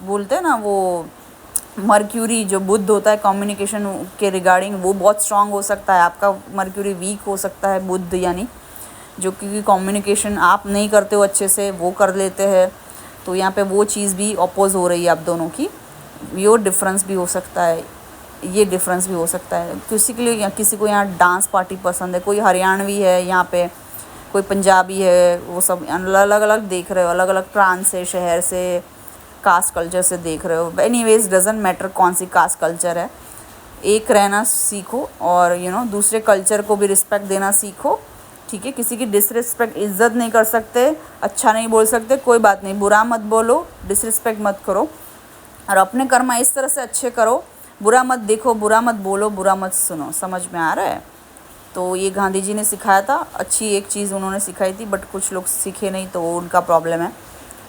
बोलते हैं ना वो मर्क्यूरी जो बुध होता है कम्युनिकेशन के रिगार्डिंग, वो बहुत स्ट्रांग हो सकता है। आपका मर्क्यूरी वीक हो सकता है, बुध यानी, जो कि कम्युनिकेशन आप नहीं करते हो अच्छे से, वो कर लेते हैं। तो यहाँ पे वो चीज़ भी अपोज हो रही है आप दोनों की। ये डिफरेंस भी हो सकता है, ये डिफरेंस भी हो सकता है किसी के लिए। या किसी को यहाँ डांस पार्टी पसंद है, कोई हरियाणवी है यहाँ पे, कोई पंजाबी है, वो सब अलग अलग देख रहे हो, अलग अलग प्रांत से, शहर से, कास्ट कल्चर से देख रहे हो। एनीवेज डजंट मैटर कौन सी कास्ट कल्चर है, एक रहना सीखो, और यू नो दूसरे कल्चर को भी रिस्पेक्ट देना सीखो, ठीक है। किसी की डिसरिस्पेक्ट, इज्जत नहीं कर सकते, अच्छा नहीं बोल सकते, कोई बात नहीं, बुरा मत बोलो, डिसरिस्पेक्ट मत करो, और अपने कर्म इस तरह से अच्छे करो, बुरा मत देखो, बुरा मत बोलो, बुरा मत सुनो। समझ में आ रहा है? तो ये गांधी जी ने सिखाया था, अच्छी एक चीज़ उन्होंने सिखाई थी, बट कुछ लोग सीखे नहीं, तो वो उनका प्रॉब्लम है।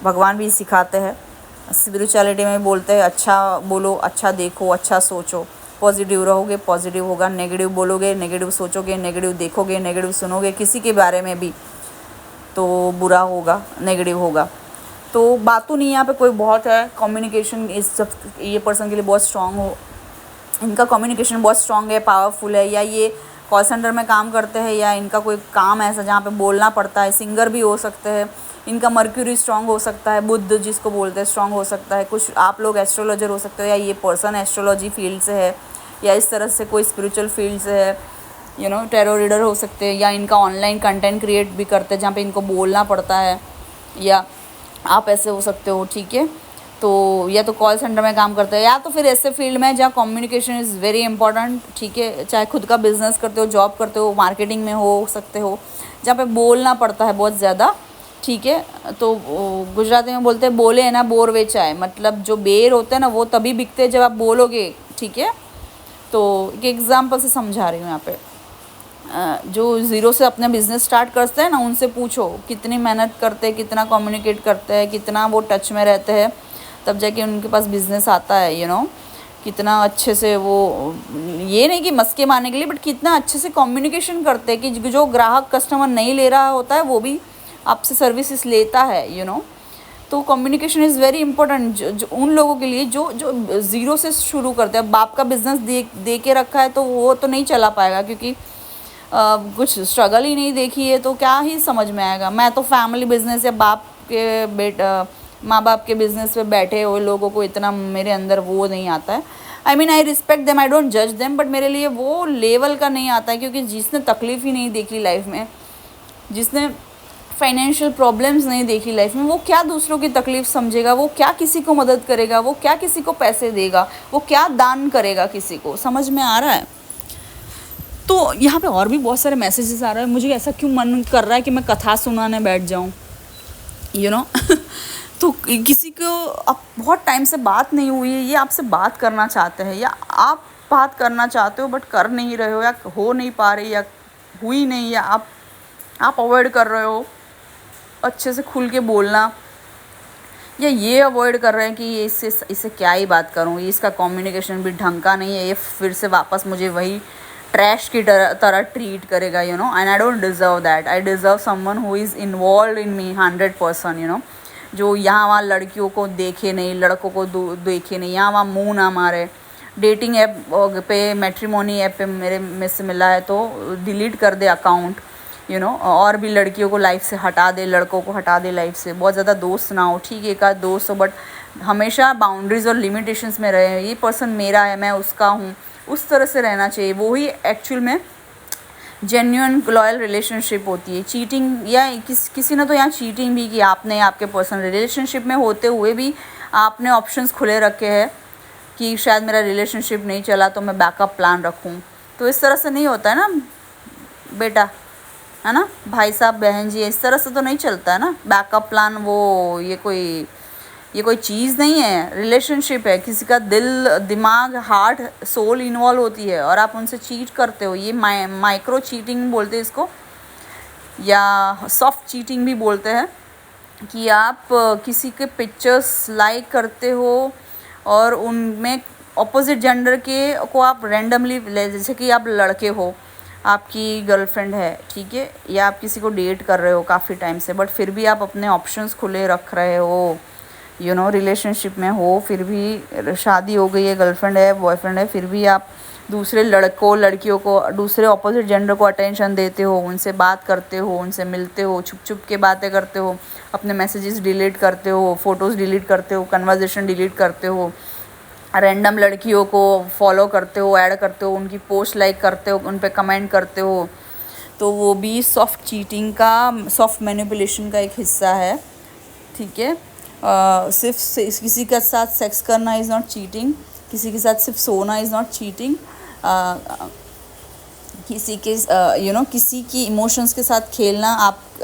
भगवान भी सिखाते हैं, स्पिरिचुअलिटी में बोलते हैं अच्छा बोलो, अच्छा देखो, अच्छा सोचो, पॉजिटिव रहोगे पॉजिटिव होगा, नेगेटिव बोलोगे नेगेटिव सोचोगे, नेगेटिव देखोगे, नेगेटिव सुनोगे किसी के बारे में भी, तो बुरा होगा, नेगेटिव होगा। तो बातों नहीं यहाँ पे कोई बहुत है, कम्युनिकेशन इस सब ये पर्सन के लिए बहुत स्ट्रांग हो, इनका कम्युनिकेशन बहुत स्ट्रांग है, पावरफुल है, या ये कॉल सेंटर में काम करते हैं, या इनका कोई काम ऐसा जहाँ पे बोलना पड़ता है, सिंगर भी हो सकते हैं, इनका मर्क्यूरी स्ट्रांग हो सकता है, बुध जिसको बोलते हैं स्ट्रांग हो सकता है, कुछ आप लोग एस्ट्रोलॉजर हो सकते हो, या ये पर्सन एस्ट्रोलॉजी फील्ड से है, या इस तरह से कोई स्पिरिचुअल फील्ड से है, यू नो, टैरो रीडर हो सकते हैं, या इनका ऑनलाइन कंटेंट क्रिएट भी करते हैं जहाँ पे इनको बोलना पड़ता है, या आप ऐसे हो सकते हो, ठीक है। तो या तो कॉल सेंटर में काम करते हैं, या तो फिर ऐसे फील्ड में जहाँ कम्युनिकेशन इज़ वेरी इंपॉर्टेंट, ठीक है। चाहे खुद का बिजनेस करते हो, जॉब करते हो, मार्केटिंग में हो सकते हो, जहाँ पे बोलना पड़ता है बहुत ज़्यादा, ठीक है। तो गुजराती में बोलते हैं बोले है ना बोर वेचाए, मतलब जो बेर होते हैं ना वो तभी बिकते हैं जब आप बोलोगे, ठीक है। तो एक एग्जाम्पल से समझा रही हूँ यहाँ पे। जो ज़ीरो से अपना बिज़नेस स्टार्ट करते हैं ना, उनसे पूछो कितनी मेहनत करते हैं, कितना कम्युनिकेट करते हैं, कितना वो टच में रहते हैं, तब जाके उनके पास बिज़नेस आता है, यू नो। कितना अच्छे से वो, ये नहीं कि मस्के मारने के लिए, बट कितना अच्छे से कम्युनिकेशन करते हैं कि जो ग्राहक कस्टमर नहीं ले रहा होता है वो भी आपसे सर्विसेज लेता है, यू नो। तो कम्युनिकेशन इज़ वेरी इंपॉर्टेंट जो उन लोगों के लिए जो ज़ीरो से शुरू करते हैं। बाप का बिज़नेस दे के रखा है तो वो तो नहीं चला पाएगा, क्योंकि कुछ स्ट्रगल ही नहीं देखी है तो क्या ही समझ में आएगा। मैं तो फैमिली बिजनेस या बाप के माँ बाप के बिज़नेस पे बैठे हुए लोगों को इतना मेरे अंदर वो नहीं आता है। I mean I respect them, I don't जज देम, बट मेरे लिए वो लेवल का नहीं आता है, क्योंकि जिसने तकलीफ़ ही नहीं देखी लाइफ में, जिसने फाइनेंशियल प्रॉब्लम्स नहीं देखी लाइफ में, वो क्या दूसरों की तकलीफ़ समझेगा, वो क्या किसी को मदद करेगा, वो क्या किसी को पैसे देगा, वो क्या दान करेगा किसी को, समझ में आ रहा है। तो यहाँ पे और भी बहुत सारे मैसेजेस आ रहे हैं, मुझे ऐसा क्यों मन कर रहा है कि मैं कथा सुनाने बैठ जाऊँ, यू नो। तो किसी को अब बहुत टाइम से बात नहीं हुई है, ये आपसे बात करना चाहते हैं, या आप बात करना चाहते हो बट कर नहीं रहे हो, या हो नहीं पा रही, या हुई नहीं, या आप अवॉइड कर रहे हो अच्छे से खुल के बोलना, या ये अवॉइड कर रहे हैं कि ये इससे क्या ही बात करूँ, ये इसका कम्युनिकेशन भी ढंग का नहीं है, ये फिर से वापस मुझे वही ट्रैश की तरह ट्रीट करेगा, you know, and I don't deserve that. I deserve someone who is involve in me 100%, you know, जो यहाँ वहाँ लड़कियों को देखे नहीं, लड़कों को देखे नहीं, यहाँ वहाँ मुँह ना मारे। डेटिंग ऐप पे, मैट्रिमोनी ऐप पे मेरे से मिला है तो डिलीट कर दे अकाउंट, यू नो, और भी लड़कियों को लाइफ से हटा दे, लड़कों को हटा दे लाइफ से। बहुत ज़्यादा दोस्त ना हो, ठीक है, एक आध दोस्त हो, बट हमेशा बाउंड्रीज़ और लिमिटेशंस में रहे। ये पर्सन मेरा है, मैं उसका हूँ, उस तरह से रहना चाहिए। वो ही एक्चुअल में जेन्युइन लॉयल रिलेशनशिप होती है। चीटिंग, या किसी ने तो यहाँ चीटिंग भी की, आपने आपके पर्सनल रिलेशनशिप में होते हुए भी आपने ऑप्शंस खुले रखे हैं कि शायद मेरा रिलेशनशिप नहीं चला तो मैं बैकअप प्लान रखूँ। तो इस तरह से नहीं होता है ना बेटा, है ना भाई साहब, बहन जी, इस तरह से तो नहीं चलता है ना बैकअप प्लान। वो ये कोई चीज़ नहीं है, रिलेशनशिप है, किसी का दिल, दिमाग, हार्ट, सोल इन्वॉल्व होती है, और आप उनसे चीट करते हो। ये माइक्रो चीटिंग बोलते हैं इसको, या सॉफ्ट चीटिंग भी बोलते हैं, कि आप किसी के पिक्चर्स लाइक करते हो और उनमें ऑपोजिट जेंडर के को आप रैंडमली, जैसे कि आप लड़के हो, आपकी गर्लफ्रेंड है, ठीक है, या आप किसी को डेट कर रहे हो काफ़ी टाइम से, बट फिर भी आप अपने ऑप्शंस खुले रख रहे हो, यू नो, रिलेशनशिप में हो, फिर भी शादी हो गई है, गर्लफ्रेंड है, बॉयफ्रेंड है, फिर भी आप दूसरे लड़कों, लड़कियों को, दूसरे ऑपोजिट जेंडर को अटेंशन देते हो, उनसे बात करते हो, उनसे मिलते हो, छुप छुप के बातें करते हो, अपने मैसेजेस डिलीट करते हो, फ़ोटोज़ डिलीट करते हो, कन्वर्सेशन डिलीट करते हो, रैंडम लड़कियों को फॉलो करते हो, ऐड करते हो, उनकी पोस्ट लाइक करते हो, उन पे कमेंट करते हो। तो वो भी सॉफ्ट चीटिंग का, सॉफ्ट मैनिपुलेशन का एक हिस्सा है, ठीक है। सिर्फ किसी के साथ सेक्स करना इज़ नॉट चीटिंग, किसी के साथ सिर्फ सोना इज़ नॉट चीटिंग, किसी के यू नो, किसी की इमोशंस के साथ खेलना,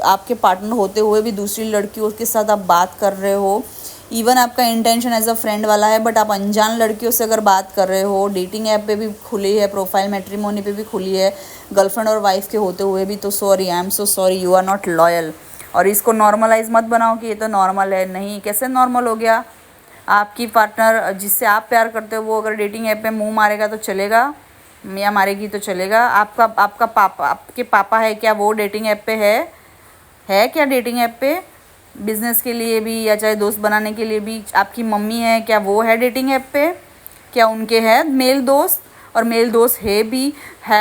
आपके पार्टनर होते हुए भी दूसरी लड़कियों के साथ आप बात कर रहे हो, इवन आपका इंटेंशन एज अ फ्रेंड वाला है, बट आप अनजान लड़कियों से अगर बात कर रहे हो, डेटिंग ऐप पे भी खुली है प्रोफाइल, मैट्रिमोनी पे भी खुली है, गर्लफ्रेंड और वाइफ के होते हुए भी, तो sorry, I am so sorry, you are not loyal. और इसको नॉर्मलाइज मत बनाओ कि ये तो नॉर्मल है। नहीं, कैसे नॉर्मल हो गया? आपकी पार्टनर जिससे आप प्यार करते हो वो अगर डेटिंग ऐप पे मुंह मारेगा तो चलेगा, या मारेगी तो चलेगा? आपका पापा, आपके पापा है क्या वो डेटिंग ऐप पे है क्या डेटिंग ऐप पे बिज़नेस के लिए भी, या चाहे दोस्त बनाने के लिए भी? आपकी मम्मी है क्या, वो है डेटिंग ऐप पे? क्या उनके हैं मेल दोस्त? और मेल दोस्त है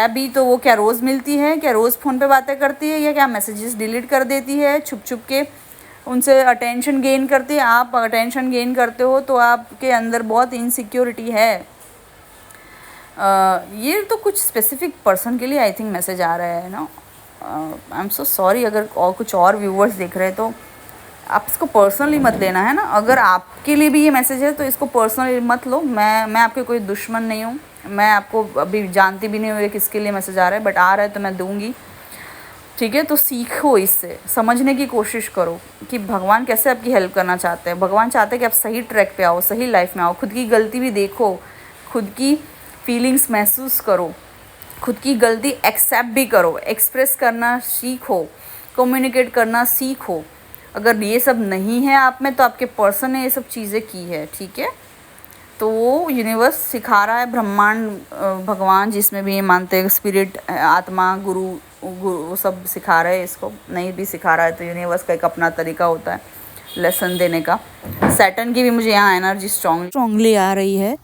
भी तो वो क्या रोज़ मिलती है? क्या रोज़ फ़ोन पे बातें करती है, या क्या मैसेजेस डिलीट कर देती है छुप छुप के, उनसे अटेंशन गेन करती है? आप अटेंशन गेन करते हो तो आपके अंदर बहुत इनसिक्योरिटी है। ये तो कुछ स्पेसिफिक पर्सन के लिए आई थिंक मैसेज आ रहा है ना। आई एम सो सॉरी, अगर और कुछ और व्यूवर्स देख रहे हैं तो आप इसको पर्सनली मत लेना, है ना। अगर आपके लिए भी ये मैसेज है तो इसको पर्सनली मत लो। मैं आपके कोई दुश्मन नहीं हूँ, मैं आपको अभी जानती भी नहीं हूँ किसके लिए मैसेज आ रहा है, बट आ रहा है तो मैं दूँगी, ठीक है। तो सीखो, इससे समझने की कोशिश करो कि भगवान कैसे आपकी हेल्प करना चाहते हैं। भगवान चाहते हैं कि आप सही ट्रैक पे आओ, सही लाइफ में आओ, खुद की गलती भी देखो, खुद की फीलिंग्स महसूस करो, खुद की गलती एक्सेप्ट भी करो, एक्सप्रेस करना सीखो, कम्युनिकेट करना सीखो। अगर ये सब नहीं है आप में तो आपके पर्सन ने ये सब चीज़ें की है, ठीक है। तो वो यूनिवर्स सिखा रहा है, ब्रह्मांड, भगवान, जिसमें भी ये मानते हैं, स्पिरिट, आत्मा, गुरु वो सब सिखा रहे हैं इसको। नहीं भी सिखा रहा है तो यूनिवर्स का एक अपना तरीका होता है लेसन देने का। सैटर्न की भी मुझे यहाँ एनर्जी स्ट्रांगली आ रही है,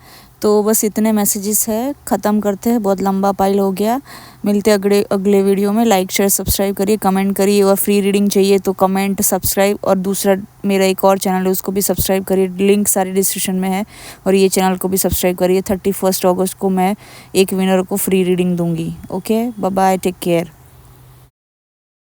तो बस इतने मैसेजेस है, ख़त्म करते हैं, बहुत लंबा पाइल हो गया। मिलते हैं अगले वीडियो में। लाइक शेयर सब्सक्राइब करिए, कमेंट करिए, और फ्री रीडिंग चाहिए तो कमेंट सब्सक्राइब, और दूसरा मेरा एक और चैनल है उसको भी सब्सक्राइब करिए, लिंक सारे डिस्क्रिप्शन में है, और ये चैनल को भी सब्सक्राइब करिए। 31 अगस्त को मैं एक विनर को फ्री रीडिंग दूंगी। Okay, bye bye, take care.